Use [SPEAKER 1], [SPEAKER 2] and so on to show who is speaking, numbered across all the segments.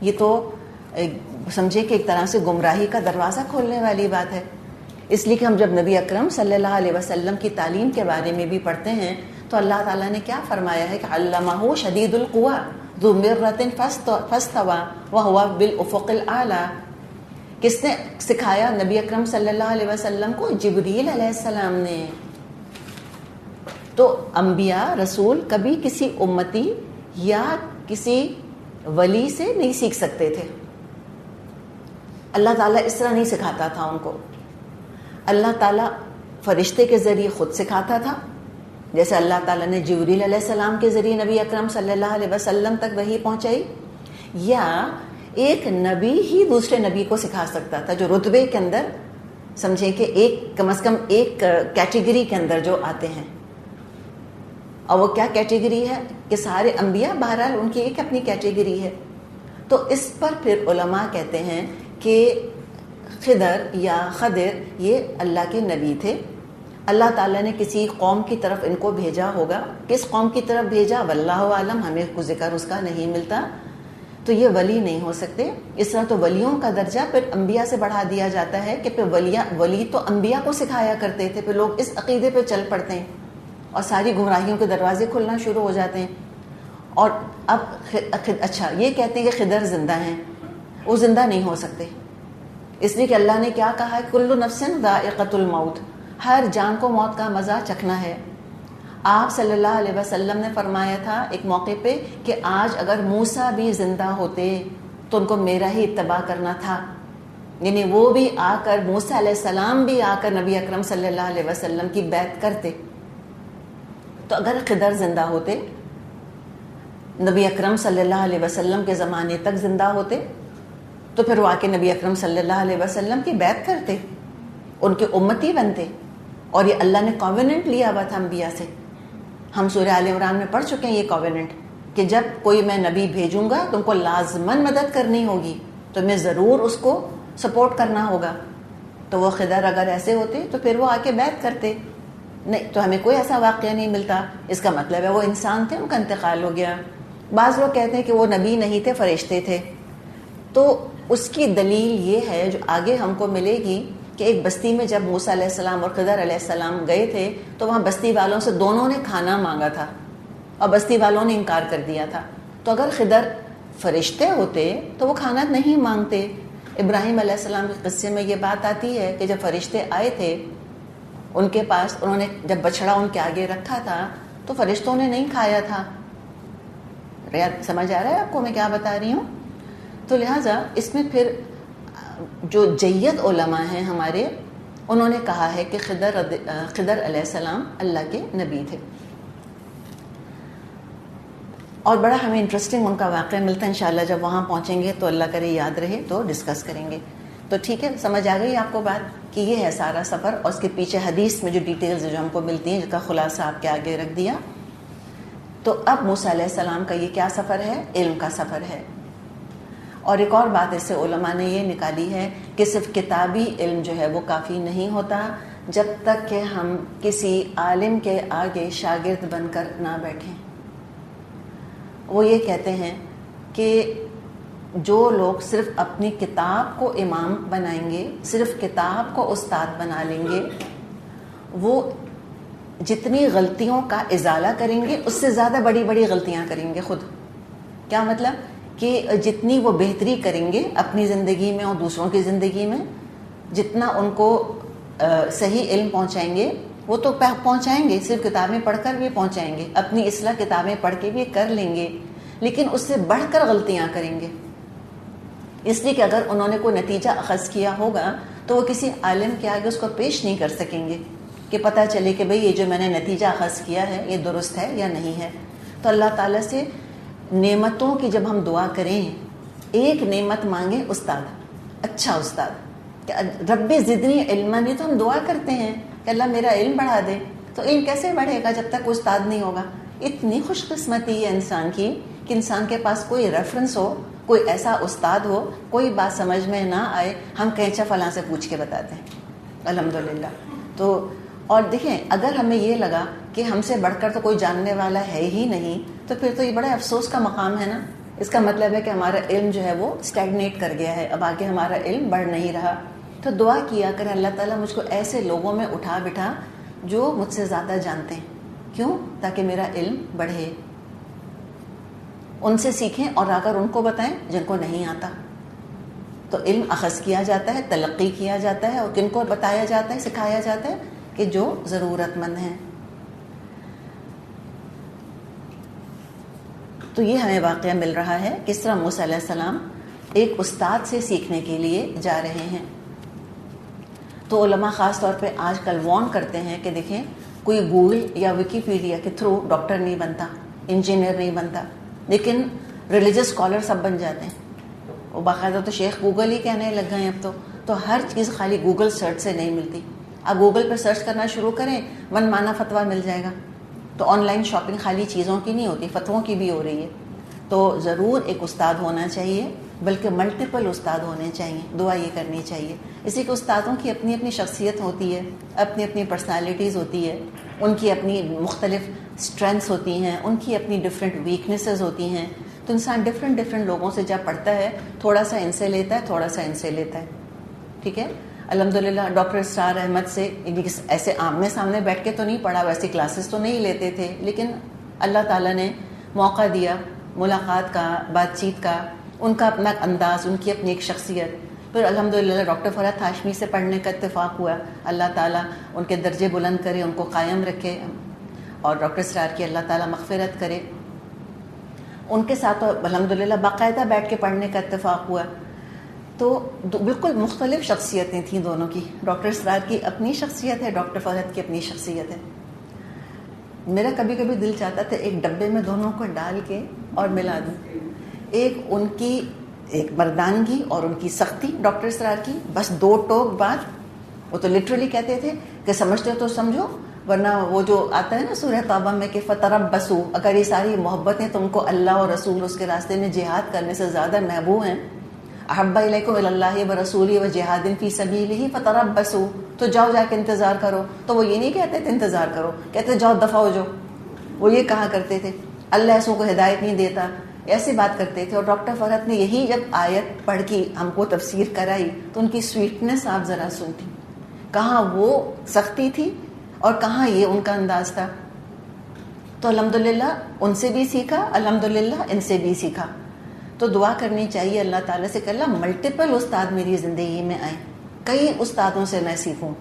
[SPEAKER 1] یہ تو سمجھے کہ ایک طرح سے گمراہی کا دروازہ کھولنے والی بات ہے. اس لیے کہ ہم جب نبی اکرم صلی اللہ علیہ وسلم کی تعلیم کے بارے میں بھی پڑھتے ہیں تو اللہ تعالیٰ نے کیا فرمایا ہے کہ علمہ شدید القویٰ ذو مرۃ فاستویٰ وہو بالافق الاعلیٰ. کس نے سکھایا نبی اکرم صلی اللہ علیہ وسلم کو؟ جبریل علیہ السلام نے. تو انبیاء رسول کبھی کسی امتی یا کسی ولی سے نہیں سیکھ سکتے تھے. اللہ تعالیٰ اس طرح نہیں سکھاتا تھا ان کو. اللہ تعالیٰ فرشتے کے ذریعے خود سکھاتا تھا، جیسے اللہ تعالیٰ نے جبریل علیہ السلام کے ذریعے نبی اکرم صلی اللہ علیہ وسلم تک وحی پہنچائی، یا ایک نبی ہی دوسرے نبی کو سکھا سکتا تھا جو رتبے کے اندر سمجھیں کہ ایک کم از کم ایک کیٹیگری کے اندر جو آتے ہیں. اور وہ کیا کیٹیگری ہے کہ سارے انبیاء بہرحال ان کی ایک اپنی کیٹیگری ہے. تو اس پر پھر علماء کہتے ہیں کہ خضر یا خضر یہ اللہ کے نبی تھے. اللہ تعالیٰ نے کسی قوم کی طرف ان کو بھیجا ہوگا. کس قوم کی طرف بھیجا واللہ عالم، ہمیں کوئی ذکر اس کا نہیں ملتا. تو یہ ولی نہیں ہو سکتے. اس طرح تو ولیوں کا درجہ پھر انبیاء سے بڑھا دیا جاتا ہے کہ پھر ولی تو انبیاء کو سکھایا کرتے تھے. پھر لوگ اس عقیدے پہ چل پڑتے ہیں اور ساری گمراہیوں کے دروازے کھلنا شروع ہو جاتے ہیں. اور اب اچھا یہ کہتے ہیں کہ خضر زندہ ہیں، وہ زندہ نہیں ہو سکتے، اس لیے کہ اللہ نے کیا کہا ہے، کل نفس ذائقۃ الموت، ہر جان کو موت کا مزہ چکھنا ہے. آپ صلی اللہ علیہ وسلم نے فرمایا تھا ایک موقع پہ کہ آج اگر موسیٰ بھی زندہ ہوتے تو ان کو میرا ہی اتباع کرنا تھا. یعنی وہ بھی آ کر، موسیٰ علیہ السلام بھی آ کر نبی اکرم صلی اللہ علیہ وسلم کی بیعت کرتے. تو اگر خضر زندہ ہوتے، نبی اکرم صلی اللہ علیہ وسلم کے زمانے تک زندہ ہوتے، تو پھر وہ آ کے نبی اکرم صلی اللہ علیہ وسلم کی بیعت کرتے، ان کے امتی بنتے. اور یہ اللہ نے کووننٹ لیا ہوا تھا انبیاء سے. ہم سورہ آل عمران میں پڑھ چکے ہیں یہ کووننٹ کہ جب کوئی میں نبی بھیجوں گا تو ان کو لازماً مدد کرنی ہوگی، تو میں ضرور اس کو سپورٹ کرنا ہوگا. تو وہ خضر اگر ایسے ہوتے تو پھر وہ آ کے بیعت کرتے. نہیں تو ہمیں کوئی ایسا واقعہ نہیں ملتا. اس کا مطلب ہے وہ انسان تھے، ان کا انتقال ہو گیا. بعض لوگ کہتے ہیں کہ وہ نبی نہیں تھے، فرشتے تھے. تو اس کی دلیل یہ ہے جو آگے ہم کو ملے گی کہ ایک بستی میں جب موسیٰ علیہ السلام اور خضر علیہ السلام گئے تھے تو وہاں بستی والوں سے دونوں نے کھانا مانگا تھا اور بستی والوں نے انکار کر دیا تھا. تو اگر خضر فرشتے ہوتے تو وہ کھانا نہیں مانگتے. ابراہیم علیہ السلام کے قصے میں یہ بات آتی ہے کہ جب فرشتے آئے تھے ان کے پاس، انہوں نے جب بچڑا ان کے آگے رکھا تھا تو فرشتوں نے نہیں کھایا تھا. سمجھ آ رہا ہے آپ کو میں کیا بتا رہی ہوں؟ تو لہٰذا اس میں پھر جو جید علماء ہیں ہمارے، انہوں نے کہا ہے کہ خضر علیہ السلام اللہ کے نبی تھے. اور بڑا ہمیں انٹرسٹنگ ان کا واقعہ ملتا ہے. انشاءاللہ جب وہاں پہنچیں گے تو اللہ کرے یاد رہے تو ڈسکس کریں گے. تو ٹھیک ہے، سمجھ آ گئی آپ کو بات کہ یہ ہے سارا سفر، اور اس کے پیچھے حدیث میں جو ڈیٹیلز جو ہم کو ملتی ہیں جس کا خلاصہ آپ کے آگے رکھ دیا. تو اب موسیٰ علیہ السلام کا یہ کیا سفر ہے؟ علم کا سفر ہے. اور ایک اور بات اس سے علماء نے یہ نکالی ہے کہ صرف کتابی علم جو ہے وہ کافی نہیں ہوتا جب تک کہ ہم کسی عالم کے آگے شاگرد بن کر نہ بیٹھیں. وہ یہ کہتے ہیں کہ جو لوگ صرف اپنی کتاب کو امام بنائیں گے، صرف کتاب کو استاد بنا لیں گے، وہ جتنی غلطیوں کا ازالہ کریں گے اس سے زیادہ بڑی بڑی غلطیاں کریں گے خود. کیا مطلب؟ کہ جتنی وہ بہتری کریں گے اپنی زندگی میں اور دوسروں کی زندگی میں، جتنا ان کو صحیح علم پہنچائیں گے وہ تو پہنچائیں گے، صرف کتابیں پڑھ کر بھی پہنچائیں گے، اپنی اصلاح کتابیں پڑھ کے بھی کر لیں گے، لیکن اس سے بڑھ کر غلطیاں کریں گے. اس لیے کہ اگر انہوں نے کوئی نتیجہ اخذ کیا ہوگا تو وہ کسی عالم کے آگے اس کو پیش نہیں کر سکیں گے کہ پتہ چلے کہ بھئی یہ جو میں نے نتیجہ اخذ کیا ہے یہ درست ہے یا نہیں ہے. تو اللہ تعالیٰ سے نعمتوں کی جب ہم دعا کریں، ایک نعمت مانگیں استاد، اچھا استاد، کہ رب زدنی علما، نہیں تو ہم دعا کرتے ہیں کہ اللہ میرا علم بڑھا دے. تو علم کیسے بڑھے گا جب تک استاد نہیں ہوگا؟ اتنی خوش قسمتی ہے انسان کی کہ انسان کے پاس کوئی ریفرنس ہو، کوئی ایسا استاد ہو، کوئی بات سمجھ میں نہ آئے ہم کہیں اچھا فلاں سے پوچھ کے بتاتے ہیں. الحمدللہ. تو اور دیکھیں اگر ہمیں یہ لگا کہ ہم سے بڑھ کر تو کوئی جاننے والا ہے ہی نہیں تو پھر تو یہ بڑا افسوس کا مقام ہے نا. اس کا مطلب ہے کہ ہمارا علم جو ہے وہ اسٹیگنیٹ کر گیا ہے، اب آگے ہمارا علم بڑھ نہیں رہا. تو دعا کیا کرے اللہ تعالیٰ مجھ کو ایسے لوگوں میں اٹھا بٹھا جو مجھ سے زیادہ جانتے ہیں. کیوں؟ تاکہ میرا علم بڑھے. ان سے سیکھیں اور اگر ان کو بتائیں جن کو نہیں آتا. تو علم اخذ کیا جاتا ہے، تلقی کیا جاتا ہے، اور کن کو بتایا جاتا ہے، سکھایا جاتا ہے کہ جو ضرورت مند ہیں. تو یہ ہمیں واقعہ مل رہا ہے کس طرح موسیٰ علیہ السلام ایک استاد سے سیکھنے کے لیے جا رہے ہیں. تو علماء خاص طور پہ آج کل وارن کرتے ہیں کہ دیکھیں کوئی گوگل یا ویکیپیڈیا کے تھرو ڈاکٹر نہیں بنتا، انجینئر نہیں بنتا، لیکن ریلیجس اسکالر سب بن جاتے ہیں. وہ باقاعدہ تو شیخ گوگل ہی کہنے لگ گئے اب تو ہر چیز خالی گوگل سرچ سے نہیں ملتی. اب گوگل پہ سرچ کرنا شروع کریں من مانا فتویٰ مل جائے گا. تو آن لائن شاپنگ خالی چیزوں کی نہیں ہوتی، فتووں کی بھی ہو رہی ہے. تو ضرور ایک استاد ہونا چاہیے، بلکہ ملٹیپل استاد ہونے چاہیے. دعا یہ کرنی چاہیے. اسی کے استادوں کی اپنی اپنی شخصیت ہوتی ہے، اپنی اپنی پرسنالٹیز ہوتی ہے، ان کی اپنی مختلف اسٹرینتھس ہوتی ہیں، ان کی اپنی ڈفرینٹ ویکنیسز ہوتی ہیں. تو انسان ڈفرینٹ لوگوں سے جب پڑھتا ہے تھوڑا سا ان سے لیتا ہے، تھوڑا سا ان سے لیتا ہے. ٹھیک ہے. الحمدللہ ڈاکٹر اسرار احمد سے ایسے آمنے سامنے بیٹھ کے تو نہیں پڑھا، ویسی کلاسز تو نہیں لیتے تھے، لیکن اللہ تعالیٰ نے موقع دیا ملاقات کا، بات چیت کا. ان کا اپنا انداز، ان کی اپنی ایک شخصیت. پھر الحمدللہ ڈاکٹر فرحت ہاشمی سے پڑھنے کا اتفاق ہوا. اللہ تعالیٰ ان کے درجے بلند کرے، ان کو قائم رکھے، اور ڈاکٹر اسرار کی اللہ تعالیٰ مغفرت کرے. ان کے ساتھ الحمدللہ باقاعدہ بیٹھ کے پڑھنے کا اتفاق ہوا. تو بالکل مختلف شخصیتیں تھیں دونوں کی. ڈاکٹر اسرار کی اپنی شخصیت ہے، ڈاکٹر فرحت کی اپنی شخصیت ہے. میرا کبھی کبھی دل چاہتا تھا ایک ڈبے میں دونوں کو ڈال کے اور ملا دوں. ایک ان کی ایک مردانگی اور ان کی سختی ڈاکٹر اسرار کی، بس 2 ٹوک بعد. وہ تو لٹرلی کہتے تھے کہ سمجھتے ہو تو سمجھو، ورنہ وہ جو آتا ہے نا سورہ توبہ میں کہ فتربصوا، اگر یہ ساری محبتیں تم کو اللہ اور رسول اس کے راستے میں جہاد کرنے سے زیادہ محبوب ہیں، احب الیکم الی اللہ ورسولہ وجہاد فی سبیلہ فتربصوا، تو جاؤ جا کے انتظار کرو. تو وہ یہ نہیں کہتے تھے انتظار کرو، کہتے جاؤ دفع ہو جاؤ. وہ یہ کہا کرتے تھے اللہ ایسوں کو ہدایت نہیں دیتا، ایسی بات کرتے تھے. اور ڈاکٹر فرحت نے یہی جب آیت پڑھ کے ہم کو تفسیر کرائی تو ان کی سویٹنس آپ ذرا سنتی، کہاں وہ سختی تھی اور کہاں یہ ان کا انداز تھا. تو الحمدللہ ان سے بھی سیکھا، الحمدللہ ان سے بھی سیکھا. تو دعا کرنی چاہیے اللہ تعالیٰ سے کہ اللہ ملٹیپل استاد میری زندگی میں آئیں، کئی استادوں سے میں سیکھوں.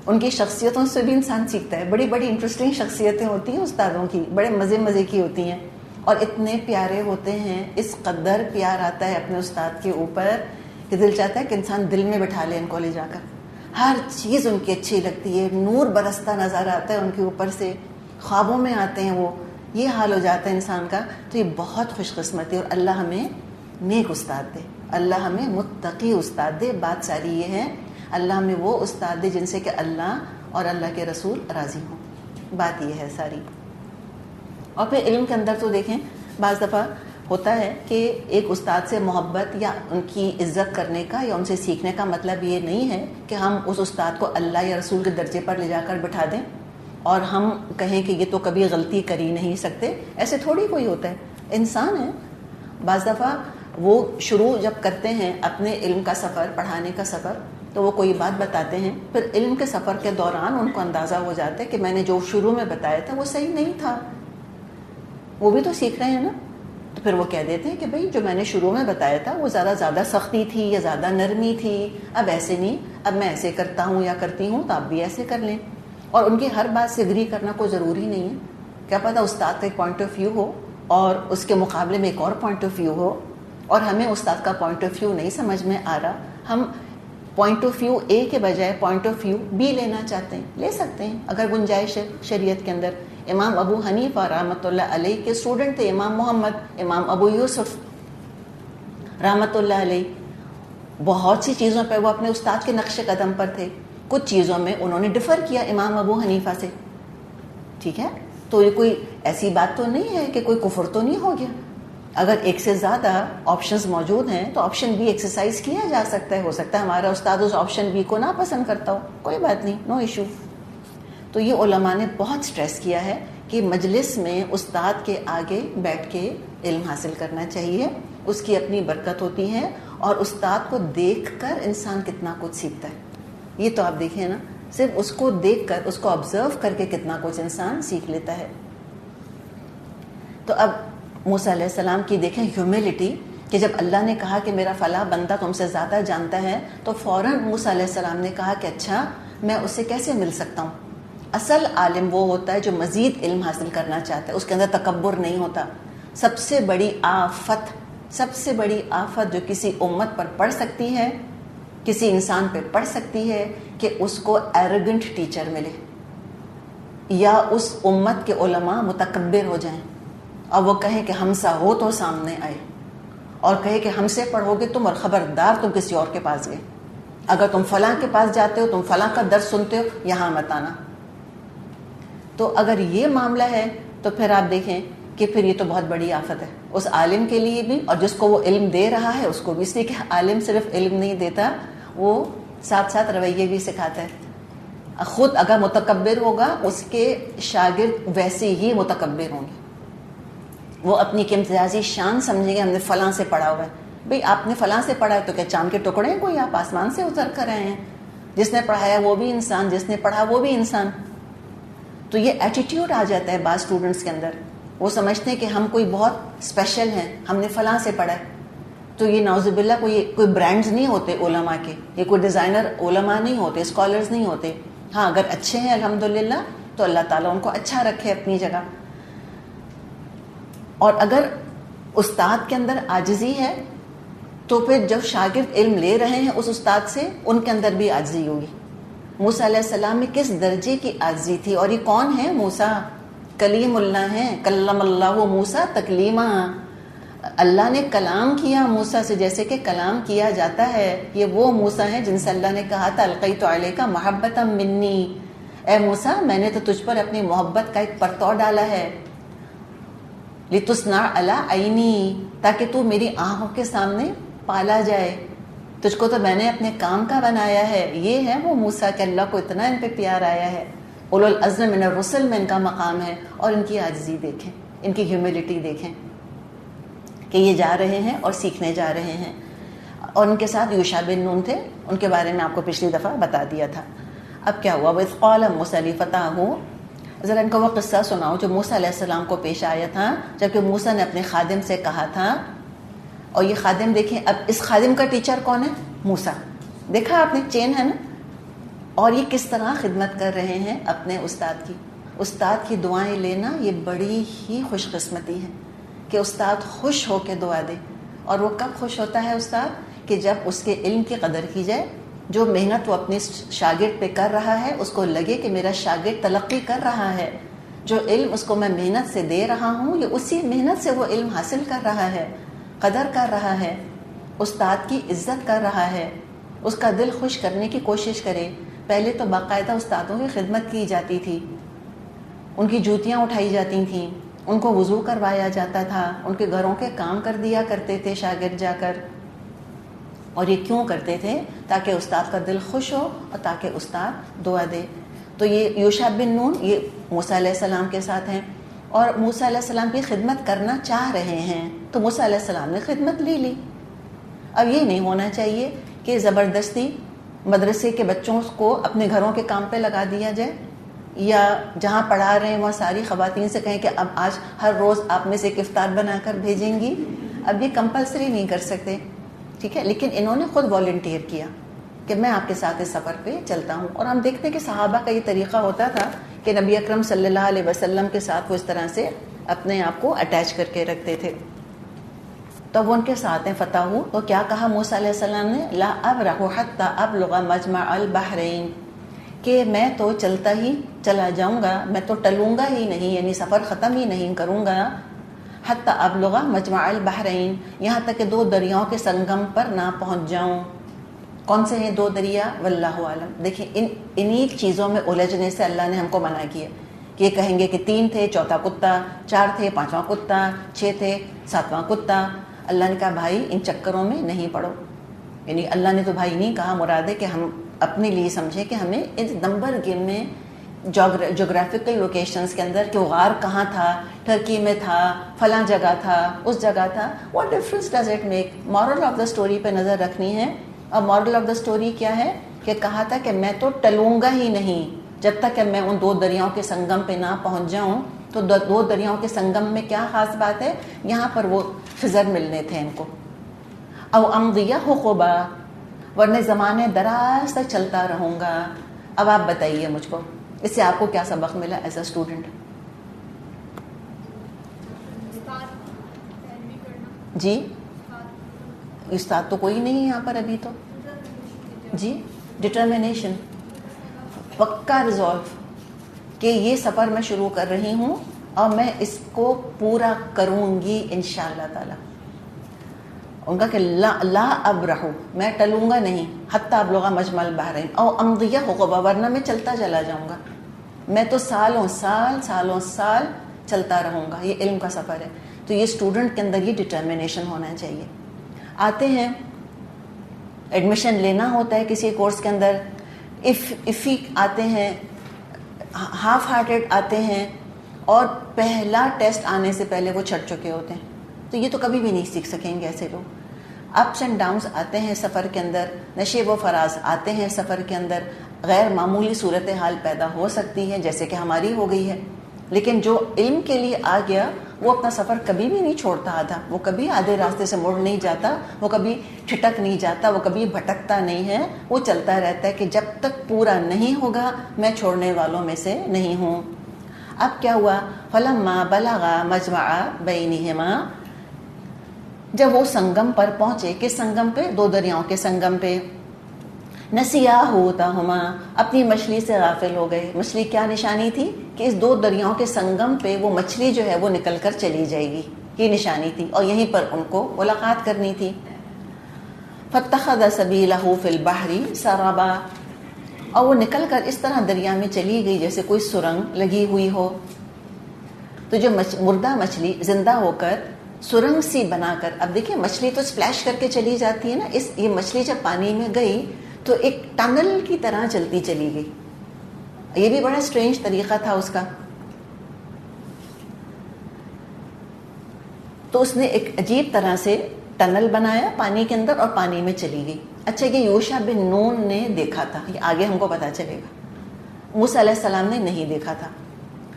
[SPEAKER 1] ان کی شخصیتوں سے بھی انسان سیکھتا ہے. بڑی بڑی انٹرسٹنگ شخصیتیں ہوتی ہیں استادوں کی، بڑے مزے کی ہوتی ہیں، اور اتنے پیارے ہوتے ہیں. اس قدر پیار آتا ہے اپنے استاد کے اوپر کہ دل چاہتا ہے کہ انسان دل میں بٹھا لے ان کو لے جا کر. ہر چیز ان کی اچھی لگتی ہے، نور برستا نظر آتا ہے ان کے اوپر سے، خوابوں میں آتے ہیں وہ. یہ حال ہو جاتا ہے انسان کا. تو یہ بہت خوش قسمتی، اور اللہ ہمیں نیک استاد دے، اللہ ہمیں متقی استاد دے. بات ساری یہ ہے اللہ ہمیں وہ استاد دے جن سے کہ اللہ اور اللہ کے رسول راضی ہوں. بات یہ ہے ساری. اور پھر علم کے اندر تو دیکھیں بعض دفعہ ہوتا ہے کہ ایک استاد سے محبت یا ان کی عزت کرنے کا یا ان سے سیکھنے کا مطلب یہ نہیں ہے کہ ہم اس استاد کو اللہ یا رسول کے درجے پر لے جا کر بٹھا دیں اور ہم کہیں کہ یہ تو کبھی غلطی کر ہی نہیں سکتے. ایسے تھوڑی کوئی ہوتا ہے، انسان ہے. بعض دفعہ وہ شروع جب کرتے ہیں اپنے علم کا سفر، پڑھانے کا سفر، تو وہ کوئی بات بتاتے ہیں، پھر علم کے سفر کے دوران ان کو اندازہ ہو جاتا ہے کہ میں نے جو شروع میں بتایا تھا وہ صحیح نہیں تھا. وہ بھی تو سیکھ رہے ہیں نا. تو پھر وہ کہہ دیتے ہیں کہ بھئی جو میں نے شروع میں بتایا تھا وہ زیادہ سختی تھی یا زیادہ نرمی تھی، اب ایسے نہیں، اب میں ایسے کرتا ہوں یا کرتی ہوں تو آپ بھی ایسے کر لیں. اور ان کی ہر بات سے اگری کرنا کوئی ضروری نہیں ہے. کیا پتہ استاد کا ایک پوائنٹ آف ویو ہو اور اس کے مقابلے میں ایک اور پوائنٹ آف ویو ہو، اور ہمیں استاد کا پوائنٹ آف ویو نہیں سمجھ میں آ رہا، ہم پوائنٹ آف ویو اے کے بجائے پوائنٹ آف ویو بی لینا چاہتے ہیں، لے سکتے ہیں اگر گنجائش ہے شریعت کے اندر. امام ابو حنیفہ رحمۃ اللہ علیہ کے اسٹوڈنٹ تھے امام محمد، امام ابو یوسف رحمۃ اللہ علیہ. بہت سی چیزوں پہ وہ اپنے استاد کے نقش قدم پر تھے، کچھ چیزوں میں انہوں نے ڈفر کیا امام ابو حنیفہ سے. ٹھیک ہے، تو یہ کوئی ایسی بات تو نہیں ہے کہ کوئی کفر تو نہیں ہو گیا. اگر ایک سے زیادہ آپشنز موجود ہیں تو آپشن بی ایکسرسائز کیا جا سکتا ہے. ہو سکتا ہے ہمارا استاد اس آپشن بی کو نا پسند کرتا ہو، کوئی بات نہیں، نو ایشو. تو یہ علماء نے بہت سٹریس کیا ہے کہ مجلس میں استاد کے آگے بیٹھ کے علم حاصل کرنا چاہیے. اس کی اپنی برکت ہوتی ہے, اور استاد کو دیکھ کر انسان کتنا کچھ سیکھتا ہے. یہ تو آپ دیکھیں نا, صرف اس کو دیکھ کر, اس کو آبزرو کر کے کتنا کچھ انسان سیکھ لیتا ہے. تو اب موسیٰ علیہ السلام کی دیکھیں ہیوملٹی, کہ جب اللہ نے کہا کہ میرا فلاں بندہ تم سے زیادہ جانتا ہے, تو فوراً موسیٰ علیہ السلام نے کہا کہ اچھا میں اس سے کیسے مل سکتا ہوں. اصل عالم وہ ہوتا ہے جو مزید علم حاصل کرنا چاہتا ہے, اس کے اندر تکبر نہیں ہوتا. سب سے بڑی آفت جو کسی امت پر پڑ سکتی ہے, کسی انسان پہ پڑ سکتی ہے, کہ اس کو ایروگنٹ ٹیچر ملے, یا اس امت کے علماء متکبر ہو جائیں اور وہ کہیں کہ ہم سا ہو تو سامنے آئے, اور کہے کہ ہم سے پڑھو گے تم, اور خبردار تم کسی اور کے پاس گئے, اگر تم فلاں کے پاس جاتے ہو, تم فلاں کا درس سنتے ہو, یہاں مت آنا. تو اگر یہ معاملہ ہے تو پھر آپ دیکھیں کہ پھر یہ تو بہت بڑی آفت ہے اس عالم کے لیے بھی, اور جس کو وہ علم دے رہا ہے اس کو بھی, اس لیے کہ عالم صرف علم نہیں دیتا, وہ ساتھ ساتھ رویے بھی سکھاتا ہے. خود اگر متکبر ہوگا, اس کے شاگرد ویسے ہی متکبر ہوں گے. وہ اپنی کی امتیازی شان سمجھیں گے ہم نے فلاں سے پڑھا ہوا ہے. بھئی آپ نے فلاں سے پڑھا ہے تو کیا چاند کے ٹکڑے ہیں کوئی, آپ آسمان سے اتر کر آئے ہیں؟ جس نے پڑھایا وہ بھی انسان, جس نے پڑھا وہ بھی انسان. تو یہ ایٹیٹیوڈ آ جاتا ہے بعض اسٹوڈنٹس کے اندر, وہ سمجھتے ہیں کہ ہم کوئی بہت اسپیشل ہیں, ہم نے فلاں سے پڑھا ہے. تو یہ نعوذ باللہ کوئی برانڈز نہیں ہوتے علماء کے, یہ کوئی ڈیزائنر علماء نہیں ہوتے, اسکالرز نہیں ہوتے. ہاں اگر اچھے ہیں الحمدللہ تو اللہ تعالیٰ ان کو اچھا رکھے اپنی جگہ. اور اگر استاد کے اندر عاجزی ہے تو پھر جب شاگرد علم لے رہے ہیں اس استاد سے, ان کے اندر بھی عاجزی ہوگی. موسیٰ علیہ السلام میں کس درجے کی عاجزی تھی. اور یہ کون ہے؟ موسیٰ کلیم اللہ ہیں, کلم اللہ موسیٰ تکلیما. اللہ نے کلام کیا موسیٰ سے جیسے کہ کلام کیا جاتا ہے. یہ وہ موسیٰ ہیں جن سے اللہ نے کہا تھا القیت علیک محبۃ منی, اے موسیٰ میں نے تو تجھ پر اپنی محبت کا ایک پرتو ڈالا ہے. لتصنع علی عینی, تاکہ تو میری آنکھوں کے سامنے پالا جائے. تجھ کو تو میں نے اپنے کام کا بنایا ہے. یہ ہے وہ موسیٰ کہ اللہ کو اتنا ان پہ پیار آیا ہے. اولو العزم من الرسل میں ان کا مقام ہے. اور ان کی عاجزی دیکھیں, ان کی ہیوملٹی دیکھیں کہ یہ جا رہے ہیں اور سیکھنے جا رہے ہیں. اور ان کے ساتھ یوشع بن نون تھے, ان کے بارے میں آپ کو پچھلی دفعہ بتا دیا تھا. اب کیا ہوا؟ وَإِذْ قَالَ مُوسَىٰ لِفَتَاهُ, ذرا ان کو وہ قصہ سناؤ جو موسیٰ علیہ السلام کو پیش آیا تھا جبکہ موسیٰ نے اپنے خادم سے کہا تھا. اور یہ خادم دیکھیں, اب اس خادم کا ٹیچر کون ہے؟ موسیٰ. دیکھا آپ نے, چین ہے نا. اور یہ کس طرح خدمت کر رہے ہیں اپنے استاد کی. استاد کی دعائیں لینا یہ بڑی ہی خوش قسمتی ہے کہ استاد خوش ہو کے دعا دے. اور وہ کب خوش ہوتا ہے استاد؟ کہ جب اس کے علم کی قدر کی جائے. جو محنت وہ اپنے شاگرد پہ کر رہا ہے اس کو لگے کہ میرا شاگرد تلقی کر رہا ہے. جو علم اس کو میں محنت سے دے رہا ہوں, یہ اسی محنت سے وہ علم حاصل کر رہا ہے, قدر کر رہا ہے, استاد کی عزت کر رہا ہے. اس کا دل خوش کرنے کی کوشش کرے. پہلے تو باقاعدہ استادوں کی خدمت کی جاتی تھی, ان کی جوتیاں اٹھائی جاتی تھیں, ان کو وضو کروایا جاتا تھا, ان کے گھروں کے کام کر دیا کرتے تھے شاگرد جا کر. اور یہ کیوں کرتے تھے؟ تاکہ استاد کا دل خوش ہو اور تاکہ استاد دعا دے. تو یہ یوشع بن نون یہ موسیٰ علیہ السلام کے ساتھ ہیں اور موسیٰ علیہ السلام کی خدمت کرنا چاہ رہے ہیں. تو موسیٰ علیہ السلام نے خدمت لے لی. اب یہ نہیں ہونا چاہیے کہ زبردستی مدرسے کے بچوں کو اپنے گھروں کے کام پہ لگا دیا جائے, یا جہاں پڑھا رہے ہیں وہاں ساری خواتین سے کہیں کہ اب آج ہر روز آپ میں سے ایک افطار بنا کر بھیجیں گی. اب یہ کمپلسری نہیں کر سکتے, ٹھیک ہے, لیکن انہوں نے خود والنٹیئر کیا کہ میں آپ کے ساتھ اس سفر پہ چلتا ہوں. اور ہم دیکھتے ہیں کہ صحابہ کا یہ طریقہ ہوتا تھا کہ نبی اکرم صلی اللہ علیہ وسلم کے ساتھ وہ اس طرح سے اپنے آپ کو اٹیچ کر کے رکھتے تھے. تو وہ ان کے ساتھ ہیں فتح ہو. تو کیا کہا موسیٰ علیہ السلام نے؟ لا ابرح حتی ابلغ مجمع البحرین, کہ میں تو چلتا ہی چلا جاؤں گا, میں تو ٹلوں گا ہی نہیں, یعنی سفر ختم ہی نہیں کروں گا. حتی ابلغ مجمع البحرین, یہاں تک کہ دو دریاؤں کے سنگم پر نہ پہنچ جاؤں. کون سے ہیں دو دریا؟ واللہ عالم. دیکھیں انہی چیزوں میں الجھنے سے اللہ نے ہم کو منع کیا کہ یہ کہیں گے کہ 3 تھے چوتھا کتا, 4 تھے پانچواں کتا, 6 تھے ساتواں کتا. اللہ نے کہا بھائی ان چکروں میں نہیں پڑو. یعنی اللہ نے تو بھائی نہیں کہا, مراد ہے کہ ہم اپنے لیے سمجھیں کہ ہمیں اس نمبر گیم میں جغرافیکل لوکیشنز کے اندر کہ وہ غار کہاں تھا، ٹرکی میں تھا، فلاں جگہ تھا، اس جگہ تھا. What difference does it make? Moral of the story پہ نظر رکھنی ہے. اور مورل آف دا اسٹوری کیا ہے کہ کہا تھا کہ میں تو ٹلوں گا ہی نہیں جب تک کہ میں ان دو دریاؤں کے سنگم پہ نہ پہنچ جاؤں. تو دو دریاؤں کے سنگم میں کیا خاص بات ہے؟ یہاں پر وہ خضر ملنے تھے ان کو. او امضیہ حقبا، ورنہ زمانے دراز تک چلتا رہوں گا. اب آپ بتائیے مجھ کو اس سے آپ کو کیا سبق ملا ایز اے اسٹوڈنٹ؟ جی استاد تو کوئی نہیں ہے یہاں پر ابھی تو. جی ڈٹرمنیشن، پکا ریزولو کہ یہ سفر میں شروع کر رہی ہوں اور میں اس کو پورا کروں گی انشاءاللہ تعالی. ان کا کہ لا ابرحو، میں ٹلوں گا نہیں حتی ابلغ مجمع البحرین او امضیہ حقبا، ورنہ میں چلتا چلا جاؤں گا. میں تو سالوں سال چلتا رہوں گا. یہ علم کا سفر ہے. تو یہ اسٹوڈنٹ کے اندر یہ ڈٹرمنیشن ہونا چاہیے. آتے ہیں ایڈمیشن لینا ہوتا ہے کسی کورس کے اندر، افی آتے ہیں، ہاف ہارٹیڈ آتے ہیں، اور پہلا ٹیسٹ آنے سے پہلے وہ چھٹ چکے ہوتے ہیں. تو یہ تو کبھی بھی نہیں سیکھ سکیں گے ایسے لوگ. اپس اینڈ ڈاؤنس آتے ہیں سفر کے اندر، نشیب و فراز آتے ہیں سفر کے اندر، غیر معمولی صورتحال پیدا ہو سکتی ہے جیسے کہ ہماری ہو گئی ہے. لیکن جو علم کے لیے آ گیا وہ اپنا سفر کبھی بھی نہیں چھوڑتا آدھا. وہ کبھی آدھے راستے سے مڑ نہیں جاتا، وہ کبھی ٹھٹک نہیں جاتا، وہ کبھی بھٹکتا نہیں ہے. وہ چلتا رہتا ہے کہ جب تک پورا نہیں ہوگا میں چھوڑنے والوں میں سے نہیں ہوں. اب کیا ہوا؟ فلما بلغا مجمع بینہما، جب وہ سنگم پر پہنچے. کس سنگم پہ؟ دو دریاؤں کے سنگم پہ. نسیا حوتہما، اپنی مچھلی سے غافل ہو گئے. مچھلی کیا نشانی تھی؟ کہ اس دو دریاؤں کے سنگم پہ وہ مچھلی جو ہے وہ نکل کر چلی جائے گی، یہ نشانی تھی، اور یہیں پر ان کو ملاقات کرنی تھی. فاتخذ سبیلہ فی البحر سربا، اور وہ نکل کر اس طرح دریا میں چلی گئی جیسے کوئی سرنگ لگی ہوئی ہو. تو جو مردہ مچھلی زندہ ہو کر سرنگ سی بنا کر، اب دیکھیں مچھلی تو سپلیش کر کے چلی جاتی ہے نا، یہ مچھلی جب پانی میں گئی تو ایک ٹنل کی طرح چلتی چلی گئی. یہ بھی بڑا اسٹرینج طریقہ تھا اس کا. تو اس نے ایک عجیب طرح سے ٹنل بنایا پانی کے اندر اور پانی میں چلی گئی. اچھا یہ یوشع بن نون نے دیکھا تھا، یہ آگے ہم کو پتا چلے گا. موسیٰ علیہ السلام نے نہیں دیکھا تھا.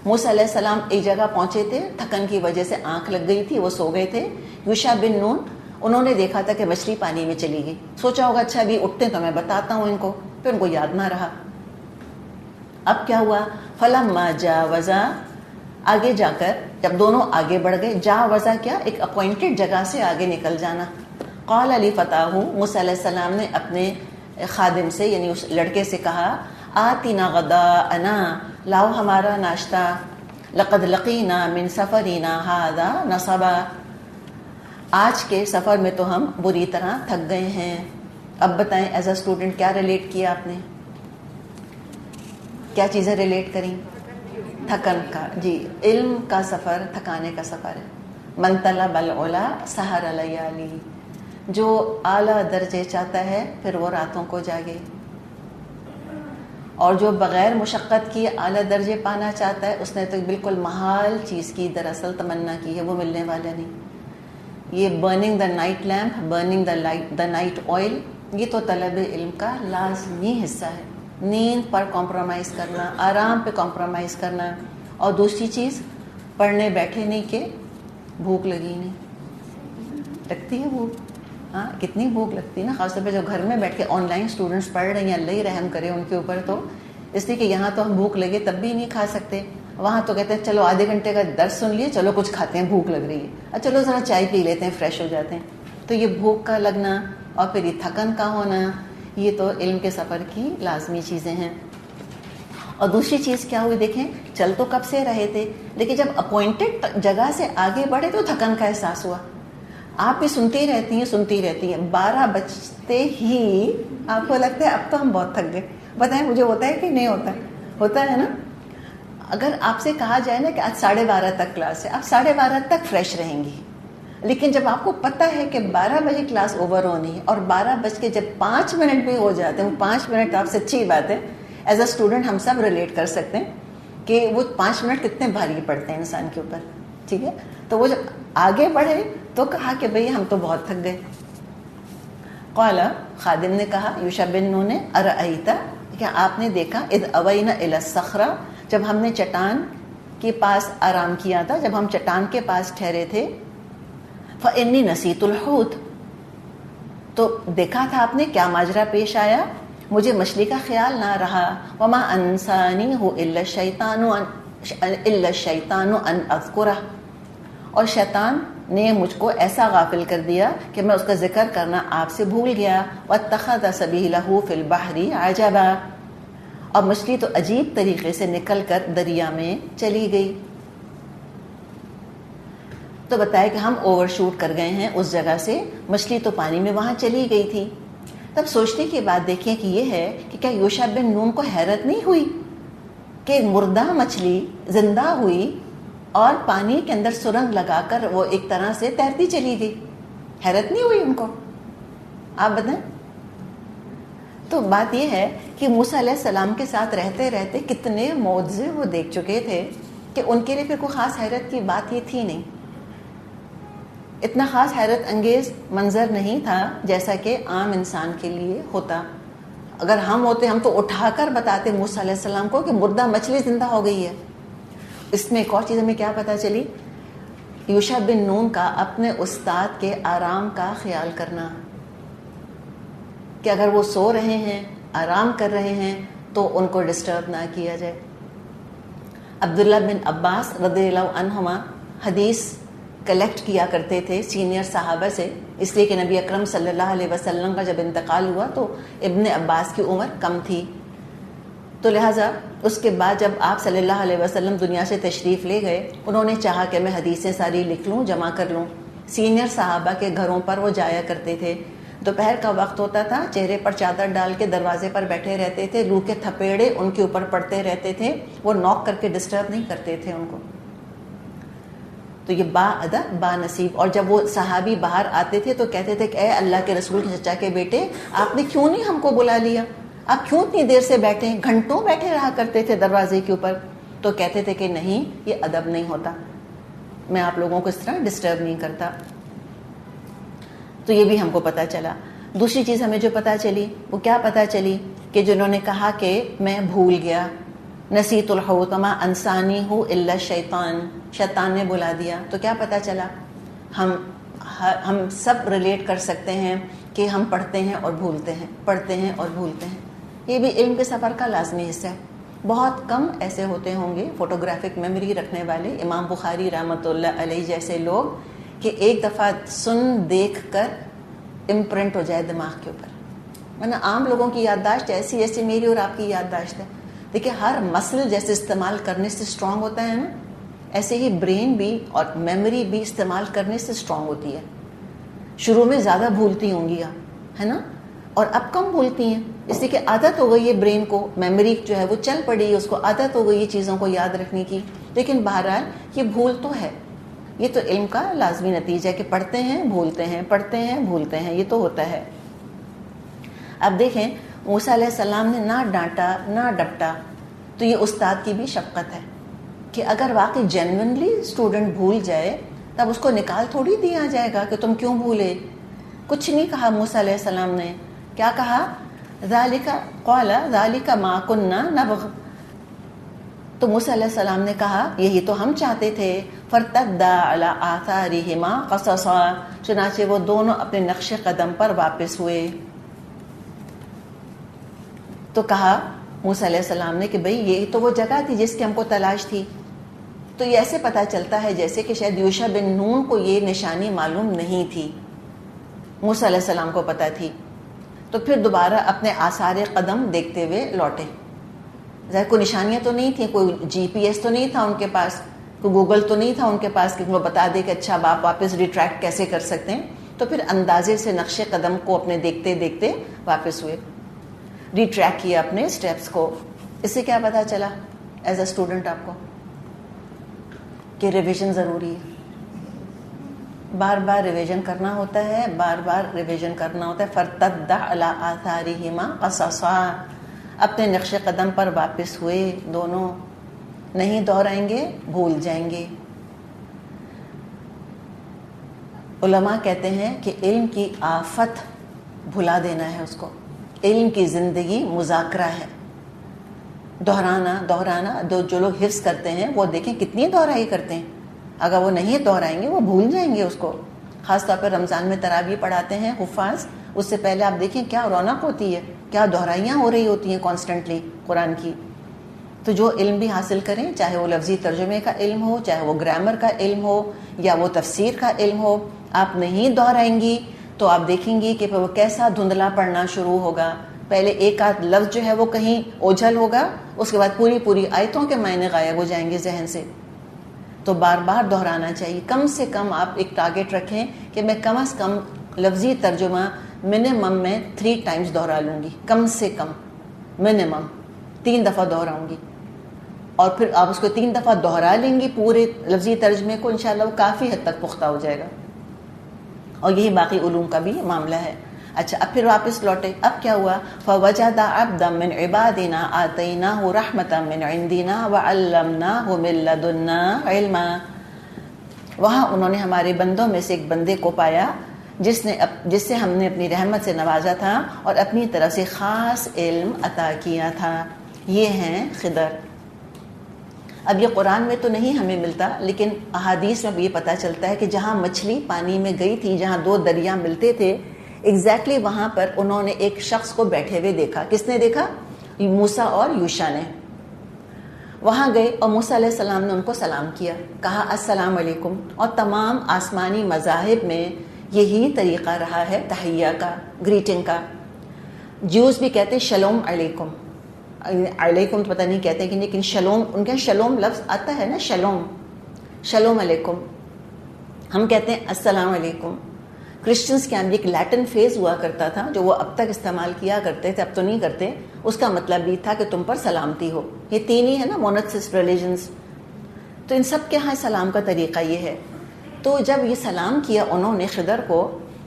[SPEAKER 1] موسیٰ علیہ السلام ایک جگہ پہنچے تھے، تھکن کی وجہ سے آنکھ لگ گئی تھی، وہ سو گئے تھے. یوشع بن نون انہوں نے دیکھا تھا کہ مچھلی پانی میں چلی گئی. سوچا ہوگا اچھا ابھی اٹھتے تو میں بتاتا ہوں ان کو، پھر ان کو یاد نہ رہا. اب کیا ہوا؟ فلما جاوزا، آگے جا کر جب دونوں آگے بڑھ گئے. جاوزا کیا؟ ایک اپوائنٹڈ جگہ سے آگے نکل جانا. قال علی فتاہ، موسیٰ علیہ السلام نے اپنے خادم سے یعنی اس لڑکے سے کہا، آتنا غداءنا، لاؤ ہمارا ناشتہ. لقد لقینا من سفرنا ھذا نصبا، آج کے سفر میں تو ہم بری طرح تھک گئے ہیں. اب بتائیں ایز اے اسٹوڈنٹ کیا ریلیٹ کیا آپ نے؟ کیا چیزیں ریلیٹ کریں؟ تھکن کا. جی علم کا سفر تھکانے کا سفر ہے. من طلب العلا سہر لیالی، جو اعلیٰ درجے چاہتا ہے پھر وہ راتوں کو جاگے، اور جو بغیر مشقت کی اعلیٰ درجے پانا چاہتا ہے اس نے تو بالکل محال چیز کی دراصل تمنا کی ہے، وہ ملنے والا نہیں. یہ burning the night lamp, burning the night oil, یہ تو طلب علم کا لازمی حصہ ہے. نیند پر کمپرومائز کرنا، آرام پہ کمپرومائز کرنا. اور دوسری چیز، پڑھنے بیٹھے نہیں کہ بھوک لگی نہیں. لگتی ہے بھوک؟ ہاں کتنی بھوک لگتی ہے نا، خاص طور پہ جو گھر میں بیٹھ کے آن لائن اسٹوڈنٹس پڑھ رہے ہیں، اللہ ہی رحم کرے ان کے اوپر. تو اس لیے کہ یہاں تو ہم بھوک لگے تب بھی نہیں کھا سکتے، وہاں تو کہتے ہیں چلو آدھے گھنٹے کا درس سن لیے، چلو کچھ کھاتے ہیں، بھوک لگ رہی ہے، چلو ذرا چائے پی لیتے ہیں، فریش ہو جاتے ہیں. تو یہ بھوک کا لگنا اور پھر یہ تھکن کا ہونا، یہ تو علم کے سفر کی لازمی چیزیں ہیں. اور دوسری چیز کیا ہوئی؟ دیکھیں چل تو کب سے رہے تھے، لیکن جب اپوائنٹڈ جگہ سے آگے بڑھے تو تھکن کا احساس ہوا. آپ بھی سنتی رہتی ہیں 12 بجتے ہی آپ کو لگتا ہے اب تو ہم بہت تھک گئے. بتائیں مجھے ہوتا ہے کہ نہیں ہوتا؟ ہوتا ہے نا. اگر آپ سے کہا جائے نا کہ آج 12:30 تک کلاس ہے، آپ 12:30 تک فریش رہیں گی. لیکن جب آپ کو پتہ ہے کہ 12 بجے کلاس اوور ہونی ہے اور 12:05 بھی ہو جاتے ہیں، وہ 5 منٹ آپ سچی بات ہے ایز اے اسٹوڈنٹ ہم سب ریلیٹ کر سکتے ہیں کہ وہ 5 منٹ کتنے بھاری پڑتے ہیں انسان کے اوپر. ٹھیک ہے, تو وہ جب آگے بڑھے تو کہا کہ بھئی ہم تو بہت تھک گئے. قال, خادم نے کہا, یوشع بن نون نے, ارأیت, کیا آپ نے دیکھا, اذ اوینا الی الصخرہ, جب ہم نے چٹان کے پاس آرام کیا تھا, جب ہم چٹان کے پاس ٹھہرے تھے, فإنی نسیت الحوت, تو دیکھا تھا آپ نے کیا ماجرا پیش آیا, مجھے مچھلی کا خیال نہ رہا. وما انسانیہ الا الشیطان ان اذکرہ, اور شیطان نے مجھ کو ایسا غافل کر دیا کہ میں اس کا ذکر کرنا آپ سے بھول گیا. واتخذ سبیلہ فی البحر عجبا, اور مچھلی تو عجیب طریقے سے نکل کر دریا میں چلی گئی. تو بتایا کہ ہم اوور شوٹ کر گئے ہیں اس جگہ سے, مچھلی تو پانی میں وہاں چلی گئی تھی. تب سوچنے کی بات دیکھیں کہ یہ ہے کہ کیا یوشع بن نون کو حیرت نہیں ہوئی کہ مردہ مچھلی زندہ ہوئی اور پانی کے اندر سرنگ لگا کر وہ ایک طرح سے تیرتی چلی گئی؟ حیرت نہیں ہوئی ان کو؟ آپ بتائیں. تو بات یہ ہے کہ موسیٰ علیہ السلام کے ساتھ رہتے رہتے کتنے معجزے وہ دیکھ چکے تھے کہ ان کے لیے پھر کوئی خاص حیرت کی بات یہ تھی نہیں. اتنا خاص حیرت انگیز منظر نہیں تھا جیسا کہ عام انسان کے لیے ہوتا. اگر ہم ہوتے ہم تو اٹھا کر بتاتے موسیٰ علیہ السلام کو کہ مردہ مچھلی زندہ ہو گئی ہے. اس میں ایک اور چیز ہمیں کیا پتہ چلی, یوشع بن نون کا اپنے استاد کے آرام کا خیال کرنا, کہ اگر وہ سو رہے ہیں, آرام کر رہے ہیں, تو ان کو ڈسٹرب نہ کیا جائے. عبداللہ بن عباس رضی اللہ عنہما حدیث کلیکٹ کیا کرتے تھے سینئر صحابہ سے, اس لیے کہ نبی اکرم صلی اللہ علیہ وسلم کا جب انتقال ہوا تو ابن عباس کی عمر کم تھی, تو لہٰذا اس کے بعد جب آپ صلی اللہ علیہ وسلم دنیا سے تشریف لے گئے, انہوں نے چاہا کہ میں حدیثیں ساری لکھ لوں, جمع کر لوں. سینئر صحابہ کے گھروں پر وہ جایا کرتے تھے. دوپہر کا وقت ہوتا تھا, چہرے پر چادر ڈال کے دروازے پر بیٹھے رہتے تھے, لو کے تھپیڑے ان کے اوپر پڑتے رہتے تھے, وہ نوک کر کے ڈسٹرب نہیں کرتے تھے ان کو. تو یہ با ادب با نصیب. اور جب وہ صحابی باہر آتے تھے تو کہتے تھے کہ اے اللہ کے رسول کے چچا کے بیٹے, آپ نے کیوں نہیں ہم کو بلا لیا, آپ کیوں اتنی دیر سے بیٹھے ہیں, گھنٹوں بیٹھے رہا کرتے تھے دروازے کے اوپر. تو کہتے تھے کہ نہیں, یہ ادب نہیں ہوتا, میں آپ لوگوں کو اس طرح ڈسٹرب نہیں کرتا. تو یہ بھی ہم کو پتہ چلا. دوسری چیز ہمیں جو پتہ چلی وہ کیا پتہ چلی, کہ جنہوں نے کہا کہ میں بھول گیا, نسیت الحوت ما انسانی ہو الا الشیطان, شیطان نے بلا دیا. تو کیا پتہ چلا, ہم سب ریلیٹ کر سکتے ہیں کہ ہم پڑھتے ہیں اور بھولتے ہیں, پڑھتے ہیں اور بھولتے ہیں. یہ بھی علم کے سفر کا لازمی حصہ ہے. بہت کم ایسے ہوتے ہوں گے فوٹوگرافک میموری رکھنے والے, امام بخاری رحمۃ اللہ علیہ جیسے لوگ, کہ ایک دفعہ سن دیکھ کر امپرنٹ ہو جائے دماغ کے اوپر. ورنہ عام لوگوں کی یادداشت ایسی جیسے میری اور آپ کی یادداشت ہے. دیکھیے ہر مسل جیسے استعمال کرنے سے اسٹرانگ ہوتا ہے نا, ایسے ہی برین بھی اور میموری بھی استعمال کرنے سے اسٹرانگ ہوتی ہے. شروع میں زیادہ بھولتی ہوں گی آپ, ہے نا, اور اب کم بھولتی ہیں, اس لیے کہ عادت ہو گئی ہے برین کو, میموری جو ہے وہ چل پڑی, اس کو عادت ہو گئی ہے چیزوں کو یاد رکھنے کی. لیکن بہرحال یہ بھول تو ہے, یہ تو علم کا لازمی نتیجہ ہے کہ پڑھتے ہیں بھولتے ہیں, پڑھتے ہیں بھولتے ہیں, یہ تو ہوتا ہے. اب دیکھیں موسیٰ علیہ السلام نے نہ ڈانٹا نہ ڈپٹا, تو یہ استاد کی بھی شفقت ہے کہ اگر واقعی جینوئنلی اسٹوڈنٹ بھول جائے تب اس کو نکال تھوڑی دیا جائے گا کہ تم کیوں بھولے. کچھ نہیں کہا موسیٰ علیہ السلام نے, کیا کہا, ذالک قال ذالک ما کنا نبغ, تو موسیٰ علیہ السلام نے کہا یہی تو ہم چاہتے تھے. فرتدا علی آثارہما قصصا, چنانچہ وہ دونوں اپنے نقش قدم پر واپس ہوئے. تو کہا موسیٰ علیہ السلام نے کہ بھئی یہی تو وہ جگہ تھی جس کی ہم کو تلاش تھی. تو یہ ایسے پتہ چلتا ہے جیسے کہ شاید یوشع بن نون کو یہ نشانی معلوم نہیں تھی, موسیٰ علیہ السلام کو پتہ تھی. تو پھر دوبارہ اپنے آثار قدم دیکھتے ہوئے لوٹے. ظاہر کوئی نشانیاں تو نہیں تھیں, کوئی جی پی ایس تو نہیں تھا ان کے پاس, کوئی گوگل تو نہیں تھا ان کے پاس کہ وہ بتا دے کہ اچھا آپ واپس ریٹریکٹ کیسے کر سکتے ہیں. تو پھر اندازے سے نقش قدم کو اپنے دیکھتے دیکھتے واپس ہوئے, ریٹریک کیا اپنے اسٹیپس کو. اس سے کیا پتہ چلا ایز اے اسٹوڈنٹ آپ کو, کہ ریویژن ضروری ہے, بار بار ریویژن کرنا ہوتا ہے, بار بار ریویژن کرنا ہوتا ہے. فرتد علی آثارہما قصصا, اپنے نقش قدم پر واپس ہوئے دونوں. نہیں دہرائیں گے بھول جائیں گے. علماء کہتے ہیں کہ علم کی آفت بھلا دینا ہے اس کو. علم کی زندگی مذاکرہ ہے. دہرانا جو لوگ حفظ کرتے ہیں وہ دیکھیں کتنی دہرائی کرتے ہیں. اگر وہ نہیں دہرائیں گے وہ بھول جائیں گے اس کو. خاص طور پر رمضان میں تراویح پڑھاتے ہیں حفاظ, اس سے پہلے آپ دیکھیں کیا رونق ہوتی ہے, کیا دہرائیاں ہو رہی ہوتی ہیں کانسٹنٹلی قرآن کی. تو جو علم بھی حاصل کریں, چاہے وہ لفظی ترجمے کا علم ہو, چاہے وہ گرامر کا علم ہو, یا وہ تفسیر کا علم ہو, آپ نہیں دہرائیں گی تو آپ دیکھیں گی کہ پھر وہ کیسا دھندلا پڑنا شروع ہوگا. پہلے ایک آدھ لفظ جو ہے وہ کہیں اوجھل ہوگا, اس کے بعد پوری آیتوں کے معنی غائب ہو جائیں گے ذہن سے. تو بار بار دہرانا چاہیے. کم سے کم آپ ایک ٹارگٹ رکھیں کہ میں کم از کم لفظی ترجمہ منیمم میں 3 times دہرا لوں گی. کم سے کم منیمم 3 دفعہ دہراؤں گی. اور پھر آپ اس کو 3 دفعہ دہرا لیں گی پورے لفظی ترجمے کو, انشاءاللہ وہ کافی حد تک پختہ ہو جائے گا. اور یہی باقی علوم کا بھی معاملہ ہے. اچھا, اب پھر واپس لوٹے. اب کیا ہوا؟ فَوَجَدَ عَبْدًا مِّنْ عِبَادِنَا آتَيْنَاهُ رَحْمَةً مِّنْ عِنْدِنَا وَعَلَّمْنَاهُ مِن لَّدُنَّا عِلْمًا. وہاں انہوں نے ہمارے بندوں میں سے ایک بندے کو پایا جس سے ہم نے اپنی رحمت سے نوازا تھا اور اپنی طرف سے خاص علم عطا کیا تھا. یہ ہیں خضر. اب یہ قرآن میں تو نہیں ہمیں ملتا, لیکن احادیث میں بھی یہ پتہ چلتا ہے کہ جہاں مچھلی پانی میں گئی تھی, جہاں 2 دریا ملتے تھے, ایگزیکٹلی وہاں پر انہوں نے ایک شخص کو بیٹھے ہوئے دیکھا. کس نے دیکھا؟ موسیٰ اور یوشع نے. وہاں گئے اور موسیٰ علیہ السلام نے ان کو سلام کیا, کہا السلام علیکم. اور تمام آسمانی مذاہب میں یہی طریقہ رہا ہے تحیہ کا, گریٹنگ کا. جیوز بھی کہتے ہیں شلوم علیکم. علیکم تو پتہ نہیں کہتے ہیں کہ, لیکن شلوم, ان کے شلوم لفظ آتا ہے نا, شلوم علیکم. ہم کہتے ہیں السلام علیکم. کرسچنس کے اندر ایک لیٹن فیز ہوا کرتا تھا جو وہ اب تک استعمال کیا کرتے تھے, اب تو نہیں کرتے. اس کا مطلب بھی تھا کہ تم پر سلامتی ہو. یہ 3 ہی ہے نا مونوتھئسٹ ریلیجنز, تو ان سب کے ہاں سلام کا طریقہ یہ ہے. تو جب یہ سلام کیا انہوں نے خضر کو,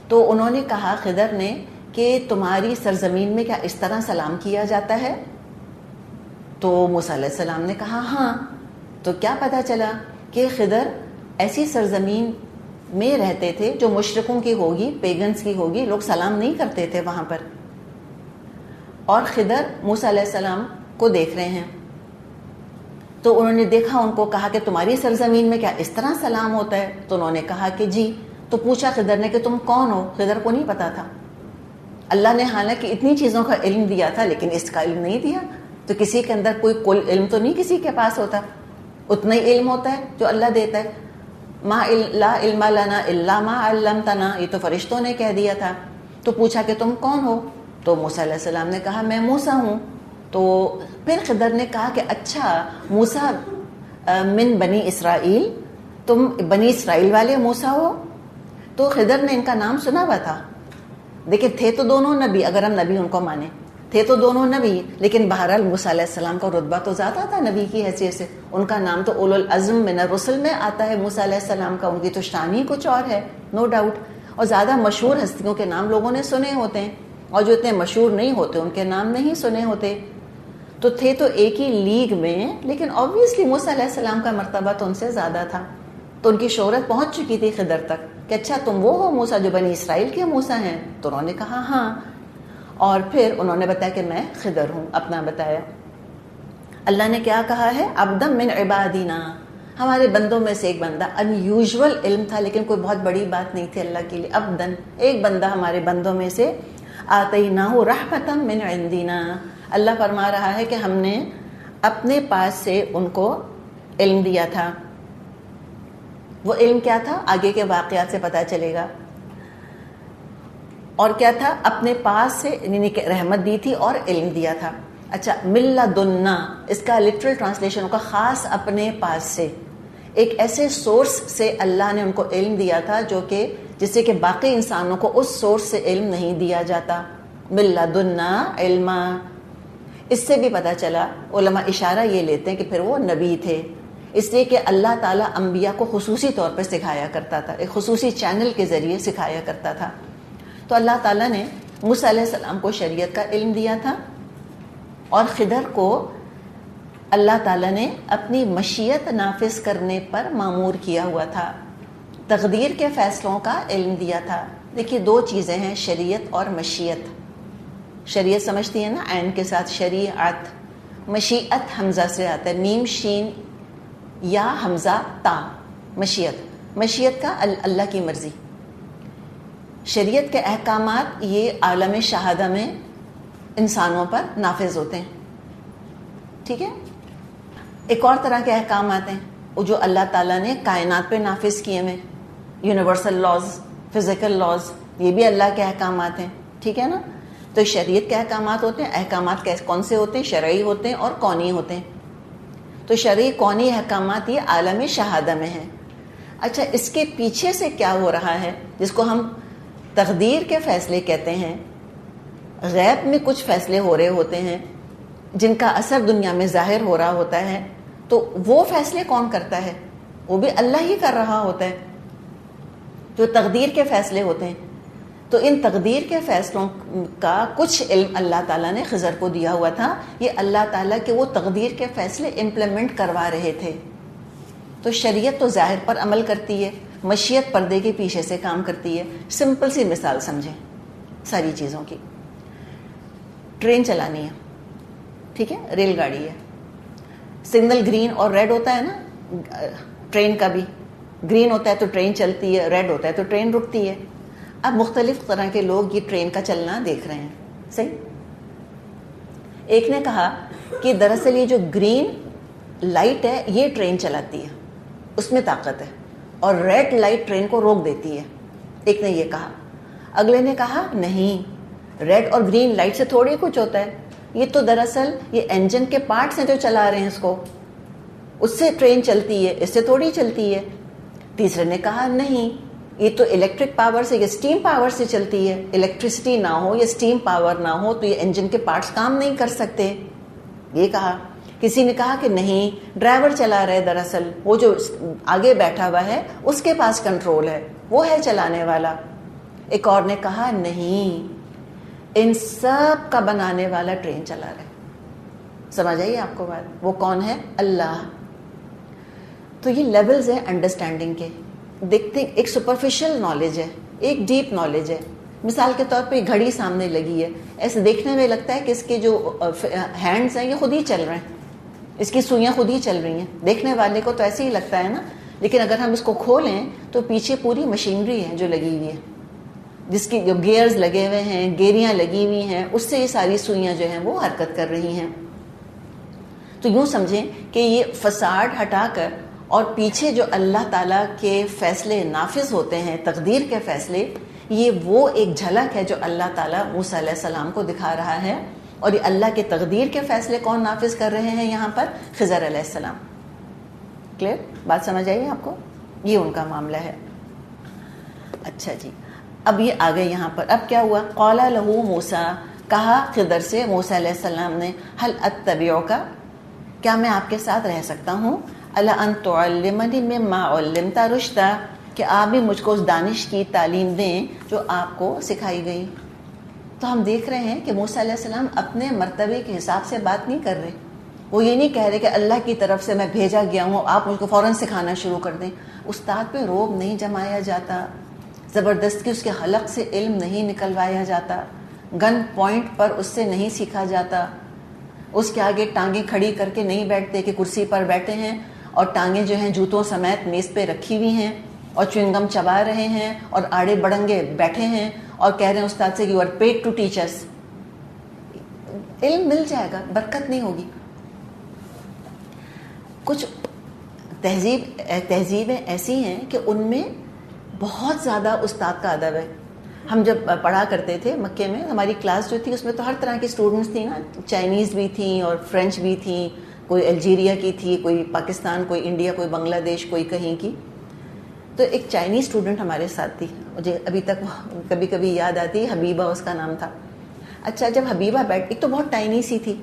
[SPEAKER 1] تو انہوں نے کہا خضر نے کہ تمہاری سرزمین میں کیا اس طرح سلام کیا جاتا ہے؟ تو موسیٰ علیہ السلام نے کہا ہاں. تو کیا پتہ چلا کہ خضر ایسی سرزمین میں رہتے تھے جو مشرکوں کی ہوگی, پیگنز کی ہوگی, لوگ سلام نہیں کرتے تھے وہاں پر. اور خضر موسیٰ علیہ السلام کو دیکھ رہے ہیں, تو انہوں نے دیکھا, ان کو کہا کہ تمہاری سرزمین میں کیا اس طرح سلام ہوتا ہے؟ تو انہوں نے کہا کہ جی. تو پوچھا خضر نے کہ تم کون ہو؟ خضر کو نہیں پتا تھا. اللہ نے حالانکہ اتنی چیزوں کا علم دیا تھا لیکن اس کا علم نہیں دیا. تو کسی کے اندر کوئی کل علم تو نہیں کسی کے پاس ہوتا, اتنا ہی علم ہوتا ہے جو اللہ دیتا ہے. لا علم لنا الا ما علمتنا, یہ تو فرشتوں نے کہہ دیا تھا. تو پوچھا کہ تم کون ہو؟ تو موسیٰ علیہ السلام نے کہا میں موسیٰ ہوں. تو پھر خضر نے کہا کہ اچھا موسیٰ من بنی اسرائیل, تم بنی اسرائیل والے موسیٰ ہو؟ تو خضر نے ان کا نام سنا ہوا تھا. دیکھیں تھے تو دونوں نبی, اگر ہم نبی ان کو مانیں, تھے تو دونوں نبی, لیکن بہرحال موسیٰ علیہ السلام کا رتبہ تو زیادہ تھا نبی کی حیثیت سے. ان کا نام تو اولو العزم من الرسل میں آتا ہے موسیٰ علیہ السلام کا. ان کی تو شان ہی کچھ اور ہے, نو ڈاؤٹ. اور زیادہ مشہور ہستیوں کے نام لوگوں نے سنے ہوتے ہیں, اور جو اتنے مشہور نہیں ہوتے ان کے نام نہیں سنے ہوتے. تو تھے تو ایک ہی لیگ میں, لیکن آبویسلی موسیٰ علیہ السلام کا مرتبہ تو ان سے زیادہ تھا. تو ان کی شہرت پہنچ چکی تھی خضر تک کہ اچھا تم وہ ہو موسیٰ جو بنی اسرائیل کے موسیٰ ہیں؟ تو انہوں نے کہا ہاں. اور پھر انہوں نے بتایا کہ میں خضر ہوں, اپنا بتایا. اللہ نے کیا کہا ہے؟ عبدا من عبادنا, ہمارے بندوں میں سے ایک بندہ. ان یوزول علم تھا لیکن کوئی بہت بڑی بات نہیں تھی اللہ کے لیے. عبدن, ایک بندہ ہمارے بندوں میں سے. آتیناہ رحمتا من عندنا, اللہ فرما رہا ہے کہ ہم نے اپنے پاس سے ان کو علم دیا تھا. وہ علم کیا تھا آگے کے واقعات سے پتہ چلے گا. اور کیا تھا؟ اپنے پاس سے یعنی کہ رحمت دی تھی اور علم دیا تھا. اچھا من لدنا, اس کا لٹرل ٹرانسلیشن ہوگا خاص اپنے پاس سے. ایک ایسے سورس سے اللہ نے ان کو علم دیا تھا جو کہ جس سے کہ باقی انسانوں کو اس سورس سے علم نہیں دیا جاتا. من لدنا علما. اس سے بھی پتہ چلا, علماء اشارہ یہ لیتے ہیں کہ پھر وہ نبی تھے, اس لیے کہ اللہ تعالیٰ انبیاء کو خصوصی طور پر سکھایا کرتا تھا, ایک خصوصی چینل کے ذریعے سکھایا کرتا تھا. تو اللہ تعالیٰ نے موسیٰ علیہ السلام کو شریعت کا علم دیا تھا, اور خضر کو اللہ تعالیٰ نے اپنی مشیت نافذ کرنے پر مامور کیا ہوا تھا، تقدیر کے فیصلوں کا علم دیا تھا. دیکھیے دو چیزیں ہیں، شریعت اور مشیت. شریعت سمجھتی ہے نا، عین کے ساتھ شریعت. مشیت حمزہ سے آتا ہے، میم شین یا حمزہ تا. مشیت کا اللہ کی مرضی. شریعت کے احکامات یہ عالم شہادہ میں انسانوں پر نافذ ہوتے ہیں. ٹھیک ہے. ایک اور طرح کے احکامات ہیں وہ جو اللہ تعالیٰ نے کائنات پہ نافذ کیے ہوئے، یونیورسل لاز، فزیکل لاز، یہ بھی اللہ کے احکامات ہیں. ٹھیک ہے نا. تو شریعت کے احکامات ہوتے ہیں. احکامات کون سے ہوتے ہیں؟ شرعی ہوتے ہیں اور کونی ہوتے ہیں. تو شرعی کونی احکامات یہ عالم شہادہ میں ہیں. اچھا، اس کے پیچھے سے کیا ہو رہا ہے جس کو ہم تقدیر کے فیصلے کہتے ہیں؟ غیب میں کچھ فیصلے ہو رہے ہوتے ہیں جن کا اثر دنیا میں ظاہر ہو رہا ہوتا ہے. تو وہ فیصلے کون کرتا ہے؟ وہ بھی اللہ ہی کر رہا ہوتا ہے. جو تقدیر کے فیصلے ہوتے ہیں، تو ان تقدیر کے فیصلوں کا کچھ علم اللہ تعالیٰ نے خضر کو دیا ہوا تھا. یہ اللہ تعالیٰ کے وہ تقدیر کے فیصلے امپلیمنٹ کروا رہے تھے. تو شریعت تو ظاہر پر عمل کرتی ہے، مشیت پردے کے پیچھے سے کام کرتی ہے. سمپل سی مثال سمجھیں ساری چیزوں کی. ٹرین چلانی ہے، ٹھیک ہے، ریل گاڑی ہے. سگنل گرین اور ریڈ ہوتا ہے نا، ٹرین کا بھی گرین ہوتا ہے تو ٹرین چلتی ہے، ریڈ ہوتا ہے تو ٹرین رکتی ہے. اب مختلف طرح کے لوگ یہ ٹرین کا چلنا دیکھ رہے ہیں. صحیح. ایک نے کہا کہ دراصل یہ جو گرین لائٹ ہے یہ ٹرین چلاتی ہے، اس میں طاقت ہے، اور ریڈ لائٹ ٹرین کو روک دیتی ہے. ایک نے یہ کہا. اگلے نے کہا نہیں، ریڈ اور گرین لائٹ سے تھوڑی کچھ ہوتا ہے، یہ تو دراصل یہ انجن کے پارٹس ہیں جو چلا رہے ہیں اس کو، اس سے ٹرین چلتی ہے، اس سے تھوڑی چلتی ہے. تیسرے نے کہا نہیں، یہ تو الیکٹرک پاور سے یا اسٹیم پاور سے چلتی ہے، الیکٹریسٹی نہ ہو یا اسٹیم پاور نہ ہو تو یہ انجن کے پارٹس کام نہیں کر سکتے. یہ کہا. کسی نے کہا کہ نہیں، ڈرائیور چلا رہا ہے، دراصل وہ جو آگے بیٹھا ہوا ہے اس کے پاس کنٹرول ہے، وہ ہے چلانے والا. ایک اور نے کہا نہیں، ان سب کا بنانے والا ٹرین چلا رہا ہے. سمجھ آئیے آپ کو بات؟ وہ کون ہے؟ اللہ. تو یہ لیولز ہیں انڈرسٹینڈنگ کے. دیکھتے ایک سپرفیشل نالج ہے، ایک ڈیپ نالج ہے. مثال کے طور پہ گھڑی سامنے لگی ہے، ایسے دیکھنے میں لگتا ہے کہ اس کے جو ہینڈز ہیں یہ خود ہی چل رہے ہیں، اس کی سوئیاں خود ہی چل رہی ہیں. دیکھنے والے کو تو ایسے ہی لگتا ہے نا، لیکن اگر ہم اس کو کھولیں تو پیچھے پوری مشینری ہے جو لگی ہوئی ہے، جس کی جو گیئرز لگے ہوئے ہیں، گیریاں لگی ہوئی ہیں، اس سے یہ ساری سوئیاں جو ہیں وہ حرکت کر رہی ہیں. تو یوں سمجھیں کہ یہ فساد ہٹا کر اور پیچھے جو اللہ تعالیٰ کے فیصلے نافذ ہوتے ہیں، تقدیر کے فیصلے، یہ وہ ایک جھلک ہے جو اللہ تعالیٰ موسیٰ علیہ السلام کو دکھا رہا ہے. اور یہ اللہ کے تقدیر کے فیصلے کون نافذ کر رہے ہیں یہاں پر؟ خضر علیہ السلام. کلیئر بات سمجھ آئیے آپ کو؟ یہ ان کا معاملہ ہے. اچھا جی، اب یہ آگے یہاں پر اب کیا ہوا؟ قال لہ موسیٰ، کہا خضر سے موسیٰ علیہ السلام نے، هل اتبعک، کیا میں آپ کے ساتھ رہ سکتا ہوں، الی ان تعلمنی مما علمت رشدا، کہ آپ بھی مجھ کو اس دانش کی تعلیم دیں جو آپ کو سکھائی گئی. تو ہم دیکھ رہے ہیں کہ موسیٰ علیہ السلام اپنے مرتبے کے حساب سے بات نہیں کر رہے. وہ یہ نہیں کہہ رہے کہ اللہ کی طرف سے میں بھیجا گیا ہوں، آپ مجھ کو فوراً سکھانا شروع کر دیں. استاد پہ روب نہیں جمایا جاتا، زبردستی اس کے حلق سے علم نہیں نکلوایا جاتا، گن پوائنٹ پر اس سے نہیں سیکھا جاتا. اس کے آگے ٹانگیں کھڑی کر کے نہیں بیٹھتے کہ کرسی پر بیٹھے ہیں اور ٹانگیں جو ہیں جوتوں سمیت میز پہ رکھی ہوئی ہیں اور چوئنگم چبا رہے ہیں اور آڑے بڑنگے بیٹھے ہیں اور کہہ رہے ہیں استاد سے you are paid to teach us. علم مل جائے گا، برکت نہیں ہوگی. کچھ تہذیبیں ایسی ہیں کہ ان میں بہت زیادہ استاد کا ادب ہے. ہم جب پڑھا کرتے تھے مکے میں، ہماری کلاس جو تھی اس میں تو ہر طرح کی اسٹوڈنٹس تھیں نا، چائنیز بھی تھیں اور فرینچ بھی تھیں، کوئی الجیریا کی تھی، کوئی پاکستان، کوئی انڈیا، کوئی بنگلہ دیش، کوئی کہیں کی. تو ایک چائنیز اسٹوڈنٹ ہمارے ساتھ تھی، مجھے ابھی تک کبھی کبھی یاد آتی، حبیبہ اس کا نام تھا. اچھا، جب حبیبہ ایک تو بہت ٹائنی سی تھی،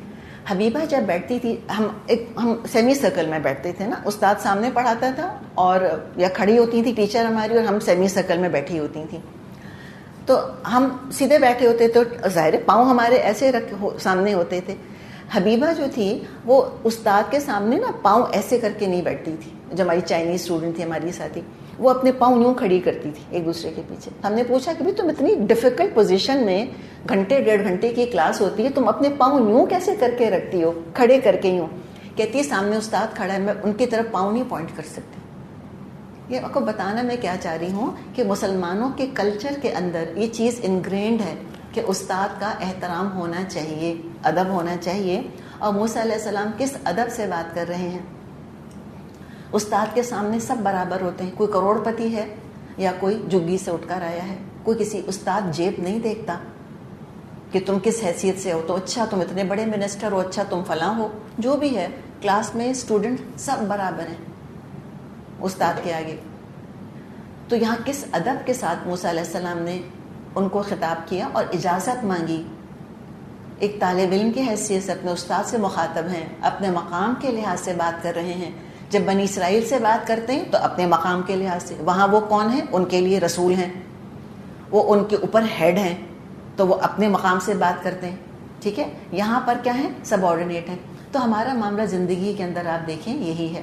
[SPEAKER 1] حبیبہ جب بیٹھتی تھی، ہم سیمی سرکل میں بیٹھتے تھے نا، استاد سامنے پڑھاتا تھا اور یا کھڑی ہوتی تھی ٹیچر ہماری اور ہم سیمی سرکل میں بیٹھی ہوتی تھیں. تو ہم سیدھے بیٹھے ہوتے تو ظاہر پاؤں ہمارے ایسے سامنے ہوتے تھے. حبیبہ جو تھی وہ استاد کے سامنے نا پاؤں ایسے کر کے نہیں بیٹھتی تھی. جو ہماری چائنیز اسٹوڈنٹ تھی ہماری ساتھی, وہ اپنے پاؤں یوں کھڑی کرتی تھی ایک دوسرے کے پیچھے. ہم نے پوچھا کہ تم اتنی ڈیفیکلٹ پوزیشن میں گھنٹے 1.5 گھنٹے کی کلاس ہوتی ہے, تم اپنے پاؤں یوں کیسے کر کے رکھتی ہو, کھڑے کر کے یوں؟ کہتی ہے سامنے استاد کھڑا ہے, میں ان کی طرف پاؤں نہیں پوائنٹ کر سکتی. یہ آپ کو بتانا میں کیا چاہ رہی ہوں کہ مسلمانوں کے کلچر کے اندر یہ چیز انگرینڈ ہے کہ استاد کا احترام ہونا چاہیے, ادب ہونا چاہیے. اور موسیٰ علیہ السلام کس ادب سے بات کر رہے ہیں؟ استاد کے سامنے سب برابر ہوتے ہیں. کوئی کروڑ پتی ہے یا کوئی جھگی سے اٹھ کر آیا ہے, کوئی کسی استاد جیب نہیں دیکھتا کہ تم کس حیثیت سے ہو. تو اچھا تم اتنے بڑے منسٹر ہو, اچھا تم فلاں ہو, جو بھی ہے کلاس میں اسٹوڈنٹ سب برابر ہیں استاد کے آگے. تو یہاں کس ادب کے ساتھ موسیٰ علیہ السلام نے ان کو خطاب کیا اور اجازت مانگی. ایک طالب علم کی حیثیت سے اپنے استاد سے مخاطب ہیں, اپنے مقام کے لحاظ سے بات کر رہے ہیں. جب بنی اسرائیل سے بات کرتے ہیں تو اپنے مقام کے لحاظ سے, وہاں وہ کون ہیں؟ ان کے لیے رسول ہیں, وہ ان کے اوپر ہیڈ ہیں, تو وہ اپنے مقام سے بات کرتے ہیں. ٹھیک ہے, یہاں پر کیا ہے؟ سب آرڈینیٹ ہیں. تو ہمارا معاملہ زندگی کے اندر آپ دیکھیں یہی ہے,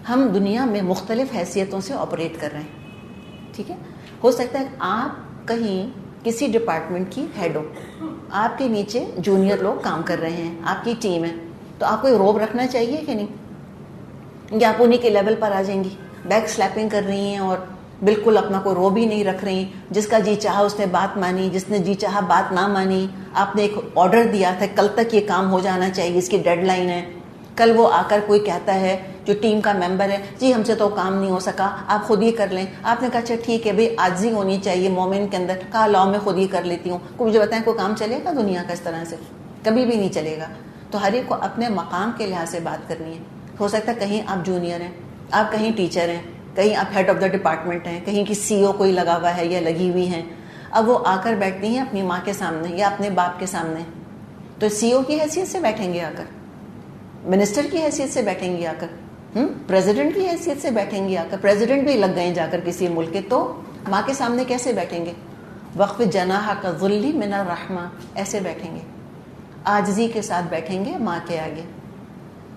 [SPEAKER 1] ہم دنیا میں مختلف حیثیتوں سے آپریٹ کر رہے ہیں. ٹھیک ہے, ہو سکتا ہے آپ کہیں کسی ڈپارٹمنٹ کی ہیڈ ہو, آپ کے نیچے جونیئر لوگ کام کر رہے ہیں, آپ کی ٹیم ہے, تو آپ کو روب رکھنا چاہیے کہ نہیں؟ یا آپ انہیں کے لیول پر آ جائیں گی, بیک سلیپنگ کر رہی ہیں اور بالکل اپنا کوئی روب ہی نہیں رکھ رہی. جس کا جی چاہا اس نے بات مانی, جس نے جی چاہا بات نہ مانی. آپ نے ایک آرڈر دیا تھا کل تک یہ کام ہو جانا چاہیے, اس کی ڈیڈ لائن ہے. کل وہ آ کر کوئی کہتا ہے جو ٹیم کا ممبر ہے, جی ہم سے تو کام نہیں ہو سکا, آپ خود ہی کر لیں. آپ نے کہا اچھا ٹھیک ہے بھائی, عاجزی ہونی چاہیے مومن کے اندر. کہا لاؤ میں خود ہی کر لیتی ہوں. کوئی مجھے بتائیں کوئی کام چلے گا دنیا کا اس طرح سے؟ کبھی بھی نہیں چلے گا. تو ہر ایک کو اپنے مقام کے لحاظ سے بات کرنی ہے. ہو سکتا ہے کہیں آپ جونیئر ہیں, آپ کہیں ٹیچر ہیں, کہیں آپ ہیڈ آف دا ڈپارٹمنٹ ہیں, کہیں کی سی او کوئی لگا ہوا ہے یا لگی ہوئی ہیں. اب وہ آ کر بیٹھتی ہیں اپنی ماں کے سامنے یا اپنے باپ کے سامنے, تو سی او کی حیثیت سے بیٹھیں گے آ کر, منسٹر کی حیثیت سے بیٹھیں گے آ کر, پریزیڈنٹ کی حیثیت سے بیٹھیں گے آ کر. پریزیڈنٹ بھی لگ گئے جا کر کسی ملک کے, تو ماں کے سامنے کیسے بیٹھیں گے؟ وقف جناح کا ذلی من الرحمہ, ایسے بیٹھیں گے, عاجزی کے ساتھ بیٹھیں گے ماں کے آگے.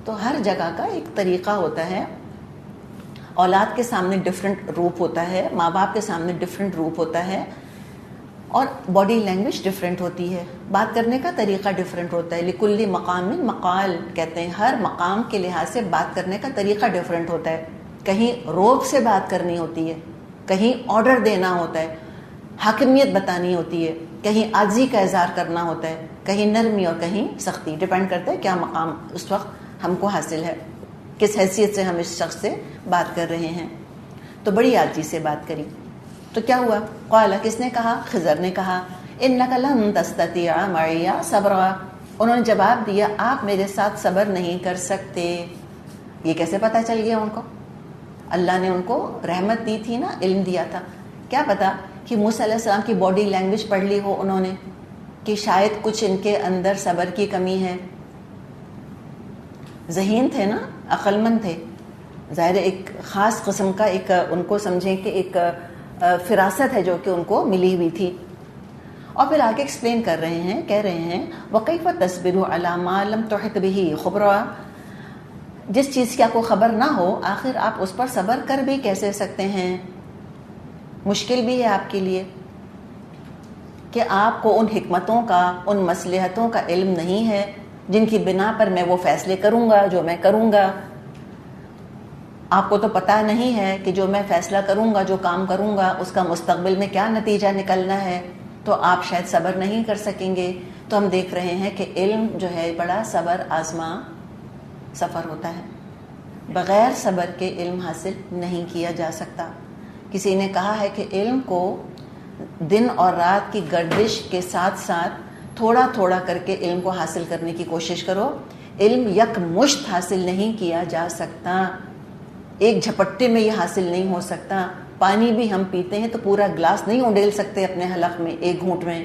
[SPEAKER 1] تو ہر جگہ کا ایک طریقہ ہوتا ہے. اولاد کے سامنے ڈفرینٹ روپ ہوتا ہے, ماں باپ کے سامنے ڈفرینٹ روپ ہوتا ہے, اور باڈی لینگویج ڈفرینٹ ہوتی ہے, بات کرنے کا طریقہ ڈفرینٹ ہوتا ہے. لکل مقام مقال کہتے ہیں, ہر مقام کے لحاظ سے بات کرنے کا طریقہ ڈفرینٹ ہوتا ہے. کہیں روب سے بات کرنی ہوتی ہے, کہیں آرڈر دینا ہوتا ہے, حاکمیت بتانی ہوتی ہے, کہیں عاجزی کا اظہار کرنا ہوتا ہے, کہیں نرمی اور کہیں سختی. ڈپینڈ کرتا ہے کیا مقام اس وقت ہم کو حاصل ہے, کس حیثیت سے ہم اس شخص سے بات کر رہے ہیں. تو بڑی عاجزی سے بات کری. تو کیا ہوا؟ قال, کس نے کہا؟ خضر نے کہا, انک لن تستطیع معی صبرا. انہوں نے جواب دیا آپ میرے ساتھ صبر نہیں کر سکتے. یہ کیسے پتہ چل گیا ان کو؟ اللہ نے ان کو رحمت دی تھی نا, علم دیا تھا. کیا پتا کہ موسیٰ علیہ السلام کی باڈی لینگویج پڑھ لی ہو انہوں نے, کہ شاید کچھ ان کے اندر صبر کی کمی ہے. ذہین تھے نا, عقل مند تھے, ظاہر ایک خاص قسم کا ایک ان کو سمجھیں کہ ایک فراست ہے جو کہ ان کو ملی ہوئی تھی. اور پھر آگے ایکسپلین کر رہے ہیں, کہہ رہے ہیں وَكَيْفَ تَصْبِرُ عَلَى مَا لَمْ تُحِطْ بِهِ خُبْرًا, جس چیز کی آپ کو خبر نہ ہو آخر آپ اس پر صبر کر بھی کیسے سکتے ہیں؟ مشکل بھی ہے آپ کے لیے کہ آپ کو ان حکمتوں کا, ان مصلحتوں کا علم نہیں ہے جن کی بنا پر میں وہ فیصلے کروں گا جو میں کروں گا. آپ کو تو پتہ نہیں ہے کہ جو میں فیصلہ کروں گا, جو کام کروں گا, اس کا مستقبل میں کیا نتیجہ نکلنا ہے, تو آپ شاید صبر نہیں کر سکیں گے. تو ہم دیکھ رہے ہیں کہ علم جو ہے بڑا صبر آزما سفر ہوتا ہے. بغیر صبر کے علم حاصل نہیں کیا جا سکتا. کسی نے کہا ہے کہ علم کو دن اور رات کی گردش کے ساتھ ساتھ تھوڑا تھوڑا کر کے علم کو حاصل کرنے کی کوشش کرو. علم یک مشت حاصل نہیں کیا جا سکتا, ایک جھپٹے میں یہ حاصل نہیں ہو سکتا. پانی بھی ہم پیتے ہیں تو پورا گلاس نہیں اونڈیل سکتے اپنے حلق میں ایک گھونٹ میں,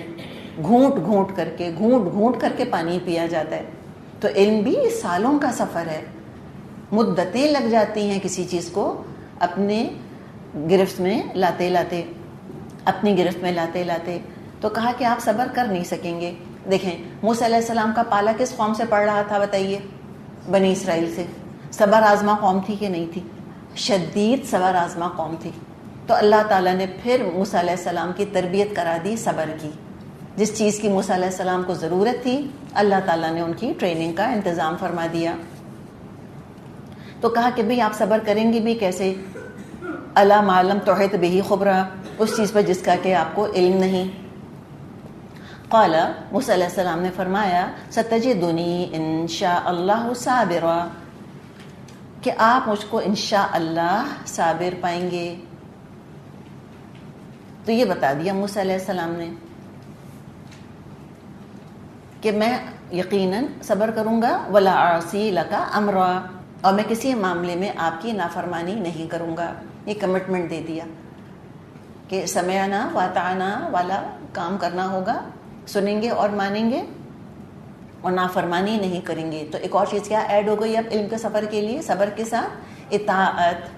[SPEAKER 1] گھونٹ گھونٹ کر کے پانی پیا جاتا ہے. تو علم بھی سالوں کا سفر ہے, مدتیں لگ جاتی ہیں کسی چیز کو اپنے گرفت میں لاتے لاتے, اپنی گرفت میں لاتے لاتے. تو کہا کہ آپ صبر کر نہیں سکیں گے. دیکھیں موسیٰ علیہ السلام کا پالا کس قوم سے پڑ رہا تھا بتائیے؟ بنی اسرائیل سے. صبر آزما قوم تھی کہ نہیں تھی؟ شدید صبر آزما قوم تھی. تو اللہ تعالیٰ نے پھر موسیٰ علیہ السلام کی تربیت کرا دی صبر کی. جس چیز کی موسیٰ علیہ السلام کو ضرورت تھی اللہ تعالیٰ نے ان کی ٹریننگ کا انتظام فرما دیا. تو کہا کہ بھئی آپ صبر کریں گی بھی کیسے؟ الا ما لم تحط به خبرا، اس چیز پر جس کا کہ آپ کو علم نہیں. قال، موسیٰ علیہ السلام نے فرمایا ستجدنی انشاء اللہ صابرا، کہ آپ مجھ کو انشاء اللہ صابر پائیں گے. تو یہ بتا دیا موسیٰ علیہ السلام نے کہ میں یقیناً صبر کروں گا، ولا اعصی لک امرا، اور میں کسی معاملے میں آپ کی نافرمانی نہیں کروں گا. یہ کمٹمنٹ دے دیا کہ سمعنا واطعنا والا کام کرنا ہوگا، سنیں گے اور مانیں گے اور نافرمانی نہیں کریں گے. تو ایک اور چیز کیا ایڈ ہو گئی اب علم کے سفر کے لیے؟ صبر کے ساتھ اطاعت.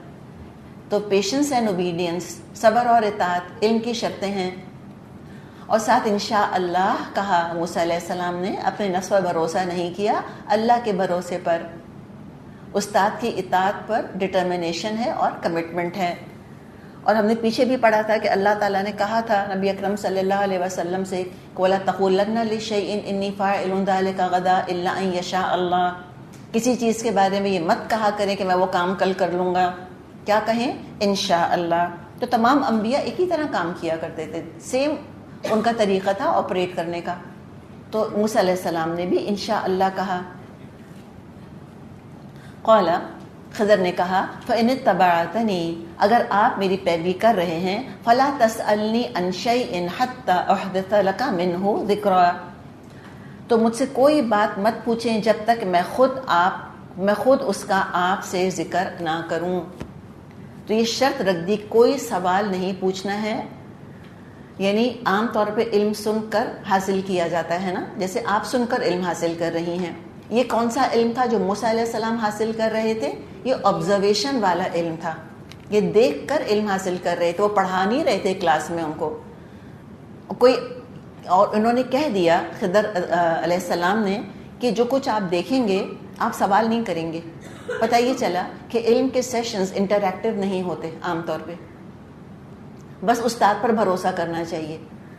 [SPEAKER 1] تو پیشنس اینڈ اوبیڈینس، صبر اور اطاعت علم کی شرطیں ہیں. اور ساتھ انشاء اللہ کہا موسیٰ علیہ السلام نے. اپنے نفس پر بھروسہ نہیں کیا، اللہ کے بھروسے پر، استاد کی اطاعت پر ڈٹرمنیشن ہے اور کمٹمنٹ ہے. اور ہم نے پیچھے بھی پڑھا تھا کہ اللہ تعالیٰ نے کہا تھا نبی اکرم صلی اللہ علیہ وسلم سے وَلَا تَقُولَنَّ لِشَيْءٍ إِنِّي فَاعِلٌ ذَلِكَ غَدًا إِلَّا أَن يَشَاءَ اللَّهُ، کسی چیز کے بارے میں یہ مت کہا کریں کہ میں وہ کام کل کر لوں گا. کیا کہیں؟ انشاء اللہ. تو تمام انبیاء ایک ہی طرح کام کیا کرتے تھے، سیم ان کا طریقہ تھا آپریٹ کرنے کا. تو موسیٰ علیہ السلام نے بھی انشاء اللہ کہا. قال، خضر نے کہا فَإِنِ اتَّبَعْتَنِي، اگر آپ میری پیروی کر رہے ہیں، فَلَا تَسْأَلْنِي عَنْ شَيْءٍ حَتَّى أُحْدِثَ لَكَ مِنْهُ ذِكْرًا، تو مجھ سے کوئی بات مت پوچھیں جب تک میں خود اس کا آپ سے ذکر نہ کروں. تو یہ شرط رکھ دی کوئی سوال نہیں پوچھنا ہے. یعنی عام طور پہ علم سن کر حاصل کیا جاتا ہے نا، جیسے آپ سن کر علم حاصل کر رہی ہیں. یہ کون سا علم تھا جو موسیٰ علیہ السلام حاصل کر رہے تھے؟ یہ آبزرویشن والا علم تھا. یہ دیکھ کر علم حاصل کر رہے تھے، وہ پڑھا نہیں رہے تھے کلاس میں ان کو کوئی. اور انہوں نے کہہ دیا خضر علیہ السلام نے کہ جو کچھ آپ دیکھیں گے آپ سوال نہیں کریں گے. پتہ یہ چلا کہ علم کے سیشنز انٹریکٹیو نہیں ہوتے عام طور پہ. بس استاد پر بھروسہ کرنا چاہیے.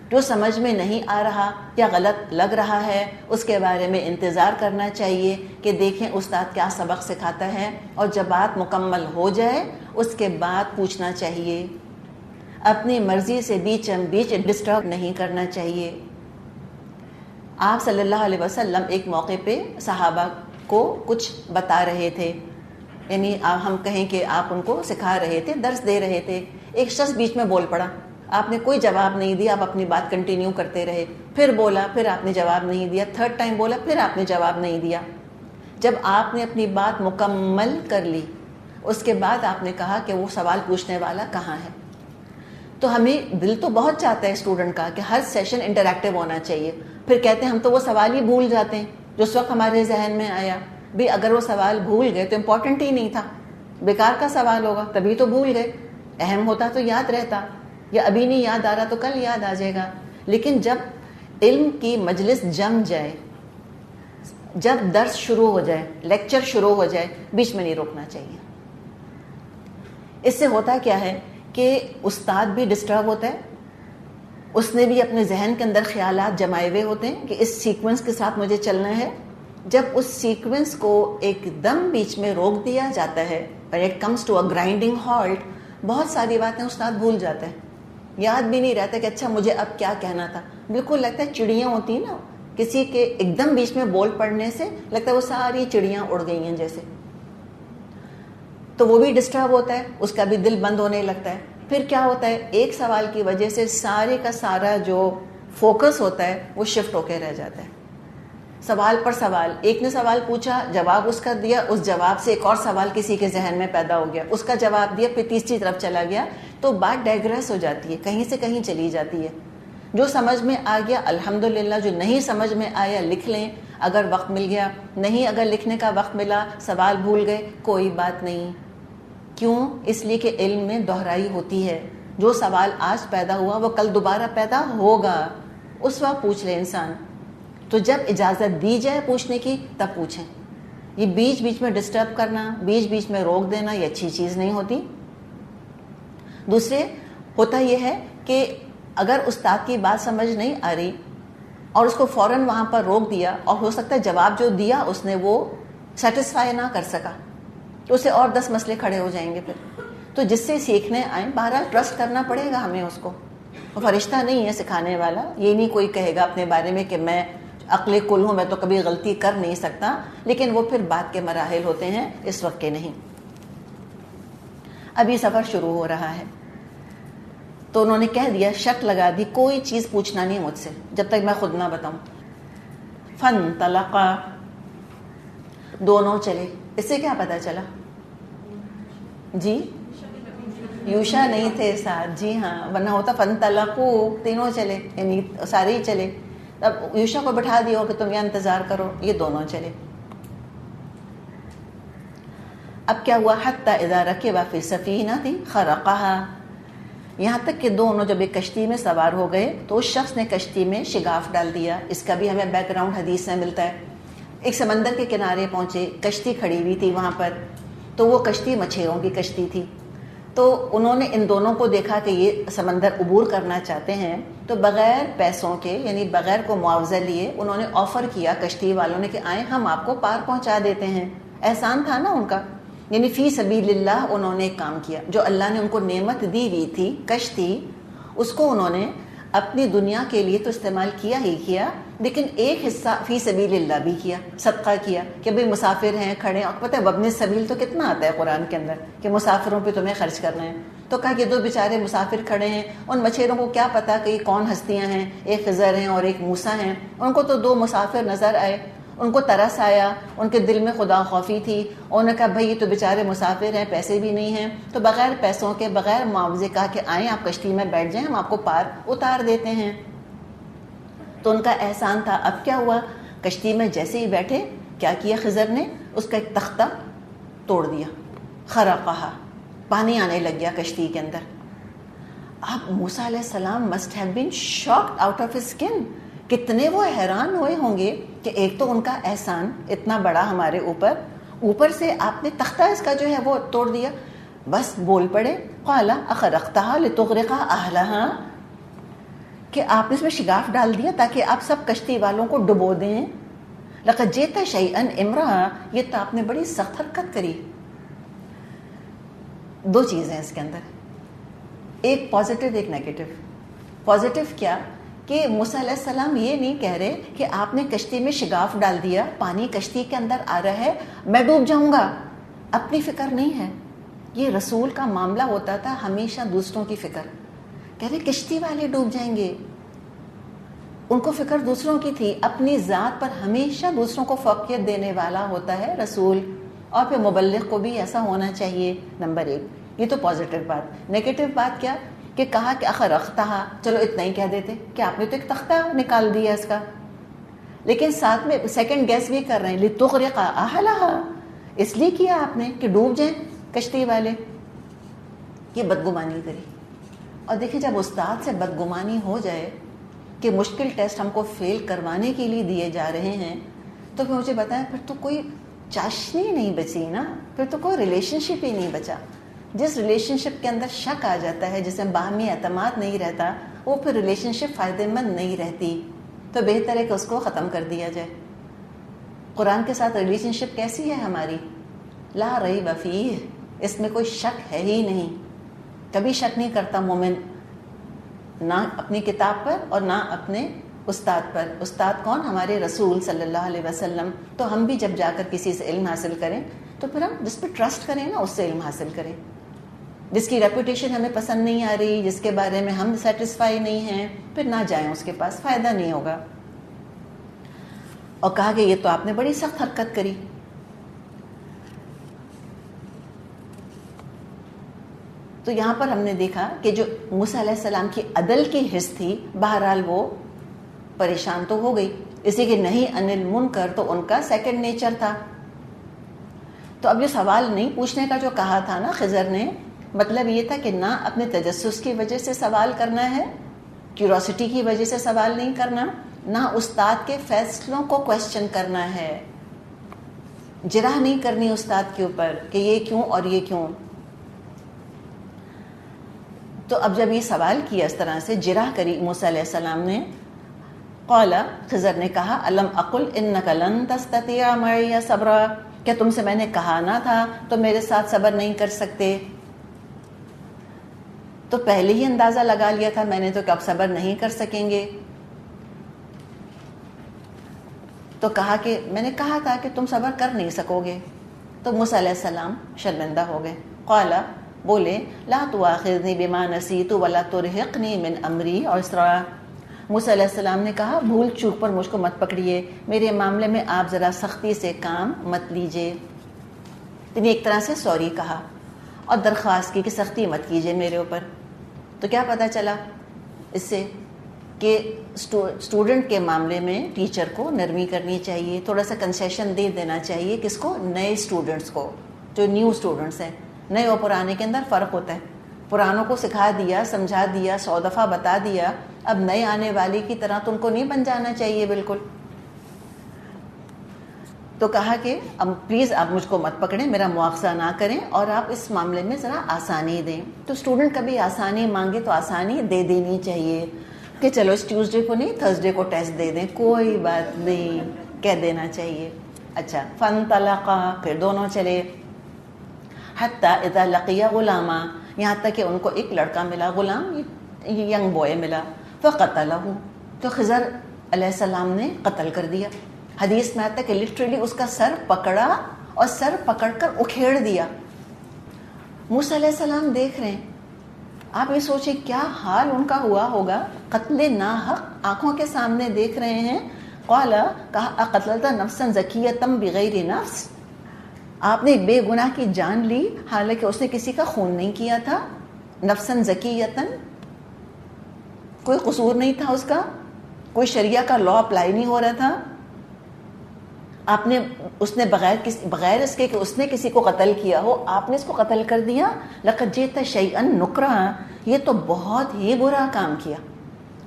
[SPEAKER 1] جو سمجھ میں نہیں آ رہا یا غلط لگ رہا ہے اس کے بارے میں انتظار کرنا چاہیے کہ دیکھیں استاد کیا سبق سکھاتا ہے، اور جب بات مکمل ہو جائے اس کے بعد پوچھنا چاہیے. اپنی مرضی سے بیچم بیچ ڈسٹرب نہیں کرنا چاہیے. آپ صلی اللہ علیہ وسلم ایک موقع پہ صحابہ کو کچھ بتا رہے تھے، یعنی ہم کہیں کہ آپ ان کو سکھا رہے تھے، درس دے رہے تھے. ایک شخص بیچ میں بول پڑا، آپ نے کوئی جواب نہیں دیا، آپ اپنی بات کنٹینیو کرتے رہے. پھر بولا، پھر آپ نے جواب نہیں دیا. تھرڈ ٹائم بولا، پھر آپ نے جواب نہیں دیا. جب آپ نے اپنی بات مکمل کر لی اس کے بعد آپ نے کہا کہ وہ سوال پوچھنے والا کہاں ہے. تو ہمیں دل تو بہت چاہتا ہے اسٹوڈنٹ کا کہ ہر سیشن انٹریکٹیو ہونا چاہیے. پھر کہتے ہیں ہم تو وہ سوال ہی بھول جاتے ہیں جو اس وقت ہمارے ذہن میں آیا. بھی اگر وہ سوال بھول گئے تو امپورٹنٹ ہی نہیں تھا، بیکار کا سوال ہوگا، تبھی تو بھول گئے. اہم ہوتا تو یاد رہتا، یا ابھی نہیں یاد آ رہا تو کل یاد آ جائے گا. لیکن جب علم کی مجلس جم جائے، جب درس شروع ہو جائے، لیکچر شروع ہو جائے، بیچ میں نہیں روکنا چاہیے. اس سے ہوتا کیا ہے کہ استاد بھی ڈسٹرب ہوتا ہے، اس نے بھی اپنے ذہن کے اندر خیالات جمائے ہوئے ہوتے ہیں کہ اس سیکوینس کے ساتھ مجھے چلنا ہے. جب اس سیکوینس کو ایک دم بیچ میں روک دیا جاتا ہے، اور it comes to a grinding halt, بہت ساری باتیں استاد بھول جاتا ہے. یاد بھی نہیں رہتا کہ اچھا مجھے اب کیا کہنا تھا. بالکل لگتا ہے چڑیاں ہوتی ہیں نا، کسی کے ایک دم بیچ میں بول پڑنے سے لگتا ہے وہ ساری چڑیاں اڑ گئی ہیں جیسے. تو وہ بھی ڈسٹرب ہوتا ہے، اس کا بھی دل بند ہونے لگتا ہے. پھر کیا ہوتا ہے، ایک سوال کی وجہ سے سارے کا سارا جو فوکس ہوتا ہے وہ شفٹ ہو کے رہ جاتا ہے. سوال پر سوال، ایک نے سوال پوچھا، جواب اس کا دیا، اس جواب سے ایک اور سوال کسی کے ذہن میں پیدا ہو گیا، اس کا جواب دیا، پھر تیسری طرف چلا گیا. تو بات ڈائگریس ہو جاتی ہے، کہیں سے کہیں چلی جاتی ہے. جو سمجھ میں آ گیا الحمدللہ، جو نہیں سمجھ میں آیا لکھ لیں اگر وقت مل گیا، نہیں اگر لکھنے کا وقت ملا، سوال بھول گئے، کوئی بات نہیں. کیوں؟ اس لیے کہ علم میں دہرائی ہوتی ہے. جو سوال آج پیدا ہوا وہ کل دوبارہ پیدا ہوگا، اس وقت پوچھ لے انسان. تو جب اجازت دی جائے پوچھنے کی تب پوچھیں. یہ بیچ بیچ میں ڈسٹرب کرنا, بیچ بیچ میں روک دینا یہ اچھی چیز نہیں ہوتی. دوسرے ہوتا یہ ہے کہ اگر استاد کی بات سمجھ نہیں آ رہی اور اس کو فوراً وہاں پر روک دیا, اور ہو سکتا ہے جواب جو دیا اس نے وہ سیٹسفائی نہ کر سکا, تو اسے اور 10 مسئلے کھڑے ہو جائیں گے پھر. تو جس سے سیکھنے آئیں بہرحال ٹرسٹ کرنا پڑے گا ہمیں اس کو. وہ فرشتہ نہیں ہے سکھانے والا, یہ نہیں کوئی کہے گا اپنے بارے میں کہ میں عقل کل ہوں, میں تو کبھی غلطی کر نہیں سکتا, لیکن وہ پھر بات کے مراحل ہوتے ہیں, اس وقت کے نہیں. اب یہ سفر شروع ہو رہا ہے تو انہوں نے کہہ دیا, شرط لگا دی, کوئی چیز پوچھنا نہیں مجھ سے جب تک میں خود نہ بتاؤں. فانطلقا, دونوں چلے. اس سے کیا پتا چلا؟ جی یوشا نہیں تھے ساتھ, جی ہاں, ورنہ ہوتا فانطلقوا, تینوں چلے, یعنی سارے ہی چلے. اب یوشا کو بٹھا دیا کہ تم یہاں انتظار کرو, یہ دونوں چلے. اب کیا ہوا؟ حتی اذا رکبا فی السفینۃ خرقها, یہاں تک کہ دونوں جب ایک کشتی میں سوار ہو گئے تو اس شخص نے کشتی میں شگاف ڈال دیا. اس کا بھی ہمیں بیک گراؤنڈ حدیث میں ملتا ہے. ایک سمندر کے کنارے پہنچے, کشتی کھڑی ہوئی تھی وہاں پر, تو وہ کشتی مچھیروں کی کشتی تھی. تو انہوں نے ان دونوں کو دیکھا کہ یہ سمندر عبور کرنا چاہتے ہیں, تو بغیر پیسوں کے یعنی بغیر کو معاوضہ لیے انہوں نے آفر کیا کشتی والوں نے کہ آئیں ہم آپ کو پار پہنچا دیتے ہیں. احسان تھا نا ان کا, یعنی فی سبیل اللہ انہوں نے ایک کام کیا. جو اللہ نے ان کو نعمت دی ہوئی تھی کشتی, اس کو انہوں نے اپنی دنیا کے لیے تو استعمال کیا ہی کیا, لیکن ایک حصہ فی سبیل اللہ بھی کیا, صدقہ کیا کہ بھئی مسافر ہیں کھڑے, اور پتہ ہے وابن السبیل تو کتنا آتا ہے قرآن کے اندر کہ مسافروں پہ تمہیں خرچ کرنا ہے. تو کہا کہ دو بیچارے مسافر کھڑے ہیں, ان مچھیروں کو کیا پتا کہ یہ کون ہستیاں ہیں, ایک خضر ہیں اور ایک موسیٰ ہیں. ان کو تو 2 مسافر نظر آئے, ان کو ترس آیا, ان کے دل میں خدا خوفی تھی, انہوں نے کہا بھئی یہ تو بیچارے مسافر ہیں, پیسے بھی نہیں ہیں, تو بغیر پیسوں کے بغیر معاوضے کہا کہ آئیں آپ کشتی میں بیٹھ جائیں, ہم آپ کو پار اتار دیتے ہیں. تو ان کا احسان تھا. اب کیا ہوا؟ کشتی میں جیسے ہی بیٹھے کیا کیا خضر نے؟ اس کا ایک تختہ توڑ دیا, خرقہا, پانی آنے لگ گیا کشتی کے اندر. اب موسیٰ علیہ السلام must have been shocked out of his skin. کتنے وہ حیران ہوئے ہوں گے کہ ایک تو ان کا احسان اتنا بڑا ہمارے اوپر سے آپ نے تختہ اس کا جو ہے وہ توڑ دیا. بس بول پڑے, قال اخرقتها لتغرق اهلها, کہ آپ نے اس میں شگاف ڈال دیا تاکہ آپ سب کشتی والوں کو ڈبو دیں. لقد جئت شیئا امرا, یہ تو آپ نے بڑی سخت حرکت کری. 2 چیزیں اس کے اندر, ایک پازیٹیو ایک نیگیٹو. پازیٹیو کیا کہ موسیٰ علیہ السلام یہ نہیں کہہ رہے کہ آپ نے کشتی میں شگاف ڈال دیا, پانی کشتی کے اندر آ رہا ہے, میں ڈوب جاؤں گا, اپنی فکر نہیں ہے. یہ رسول کا معاملہ ہوتا تھا ہمیشہ دوسروں کی فکر. کہہ رہے کشتی والے ڈوب جائیں گے, ان کو فکر دوسروں کی تھی. اپنی ذات پر ہمیشہ دوسروں کو فوقیت دینے والا ہوتا ہے رسول, اور پھر مبلغ کو بھی ایسا ہونا چاہیے. نمبر 1, یہ تو پازیٹیو بات. نیگیٹو بات کیا کہ کہا کہ اخرقتہا, چلو اتنا ہی کہہ دیتے کہ آپ نے تو ایک تختہ نکال دیا اس کا, لیکن ساتھ میں سیکنڈ گیس بھی کر رہے ہیں, لتغرق اہلہا, اس لیے کیا آپ نے کہ ڈوب جائیں کشتی والے. یہ بدگمانی کری. اور دیکھیں جب استاد سے بدگمانی ہو جائے کہ مشکل ٹیسٹ ہم کو فیل کروانے کے لیے دیے جا رہے ہیں, تو پھر مجھے بتائیں پھر تو کوئی چاشنی نہیں بچی نا, پھر تو کوئی ریلیشن شپ ہی نہیں بچا. جس ریلیشن شپ کے اندر شک آ جاتا ہے, جس میں باہمی اعتماد نہیں رہتا, وہ پھر ریلیشن شپ فائدہ مند نہیں رہتی. تو بہتر ہے کہ اس کو ختم کر دیا جائے. قرآن کے ساتھ ریلیشن شپ کیسی ہے ہماری؟ لا ریب فیہ, اس میں کوئی شک ہے ہی نہیں. کبھی شک نہیں کرتا مومن, نہ اپنی کتاب پر اور نہ اپنے استاد پر. استاد کون؟ ہمارے رسول صلی اللہ علیہ وسلم. تو ہم بھی جب جا کر کسی سے علم حاصل کریں تو پھر ہم جس پہ ٹرسٹ کریں نا اس سے علم حاصل کریں. جس کی ریپوٹیشن ہمیں پسند نہیں آ رہی, جس کے بارے میں ہم سیٹسفائی نہیں ہیں, پھر نہ جائیں اس کے پاس, فائدہ نہیں ہوگا. اور کہا کہ یہ تو آپ نے بڑی سخت حرکت کری. تو یہاں پر ہم نے دیکھا کہ جو موسیٰ علیہ السلام کی عدل کی حس تھی, بہرحال وہ پریشان تو ہو گئی. اسی کے نہیں انل منکر, تو ان کا سیکنڈ نیچر تھا. تو اب یہ سوال نہیں پوچھنے کا جو کہا تھا نا خضر نے, مطلب یہ تھا کہ نہ اپنے تجسس کی وجہ سے سوال کرنا ہے, کیوروسٹی کی وجہ سے سوال نہیں کرنا, نہ استاد کے فیصلوں کو کوشچن کرنا ہے، جرح نہیں کرنی استاد کے اوپر کہ یہ کیوں اور یہ کیوں. تو اب جب یہ سوال کیا اس طرح سے جرح کری موسیٰ علیہ السلام نے، قال خضر نے کہا الم اقل انک لن تستطیع معی صبرا، کیا تم سے میں نے کہا نہ تھا تو میرے ساتھ صبر نہیں کر سکتے؟ تو پہلے ہی اندازہ لگا لیا تھا میں نے تو کہ اب صبر نہیں کر سکیں گے. تو کہا کہ میں نے کہا تھا کہ تم صبر کر نہیں سکو گے. تو موسیٰ علیہ السلام شرمندہ ہو گئے. قال بولے لا تؤاخذنی بما نسیت ولا ترہقنی من امری عسرا. موسیٰ علیہ السلام نے کہا بھول چوک پر مجھ کو مت پکڑیے، میرے معاملے میں آپ ذرا سختی سے کام مت لیجیے. نے ایک طرح سے سوری کہا اور درخواست کی کہ سختی مت کیجیے میرے اوپر. تو کیا پتہ چلا اس سے کہ اسٹوڈنٹ کے معاملے میں ٹیچر کو نرمی کرنی چاہیے، تھوڑا سا کنسیشن دے دینا چاہیے. کس کو؟ نئے اسٹوڈنٹس کو، جو نیو اسٹوڈنٹس ہیں. نئے اور پرانے کے اندر فرق ہوتا ہے. پرانوں کو سکھا دیا، سمجھا دیا، 100 دفعہ بتا دیا، اب نئے آنے والے کی طرح تو ان کو نہیں بن جانا چاہیے بالکل. تو کہا کہ اب پلیز آپ مجھ کو مت پکڑیں، میرا مواخذہ نہ کریں اور آپ اس معاملے میں ذرا آسانی دیں. تو اسٹوڈنٹ کبھی آسانی مانگے تو آسانی دے دینی چاہیے کہ چلو اس ٹیوزڈے کو نہیں تھرسڈے کو ٹیسٹ دے دیں، کوئی بات نہیں کہہ دینا چاہیے. اچھا فانطلقا، پھر دونوں چلے. حتی اذا لقیا غلاما، یہاں تک کہ ان کو ایک لڑکا ملا، غلام ینگ بوائے ملا. فقتلہ، تو خضر علیہ السلام نے قتل کر دیا. حدیث میں آتا ہے کہ لٹرلی اس کا سر پکڑا اور سر پکڑ کر اکھیڑ دیا. موسیٰ علیہ السلام دیکھ رہے ہیں. آپ یہ سوچیں کیا حال ان کا ہوا ہوگا، قتل ناحق آنکھوں کے سامنے دیکھ رہے ہیں. قال، کہا اقتلت نفسا زکیۃ بغیر نفس، آپ نے بے گناہ کی جان لی حالانکہ اس نے کسی کا خون نہیں کیا تھا. نفسا زکیۃ، کوئی قصور نہیں تھا اس کا، کوئی شریعہ کا لا اپلائی نہیں ہو رہا تھا. آپ نے اس نے بغیر اس کے کہ اس نے کسی کو قتل کیا ہو، آپ نے اس کو قتل کر دیا. لقد جئت شیئا نکرا، یہ تو بہت ہی برا کام کیا.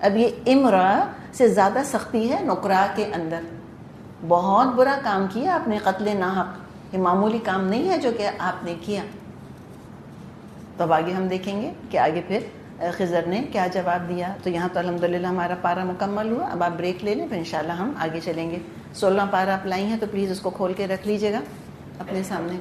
[SPEAKER 1] اب یہ امرا سے زیادہ سختی ہے نکرا کے اندر. بہت برا کام کیا آپ نے، قتل ناحق. یہ معمولی کام نہیں ہے جو کہ آپ نے کیا. تو اب آگے ہم دیکھیں گے کہ آگے پھر خضر نے کیا جواب دیا. تو یہاں تو الحمدللہ ہمارا پارہ مکمل ہوا. اب آپ بریک لے لیں، پھر انشاءاللہ ہم آگے چلیں گے. 16 پارہ آپ لائی ہیں تو پلیز اس کو کھول کے رکھ لیجیے گا اپنے سامنے.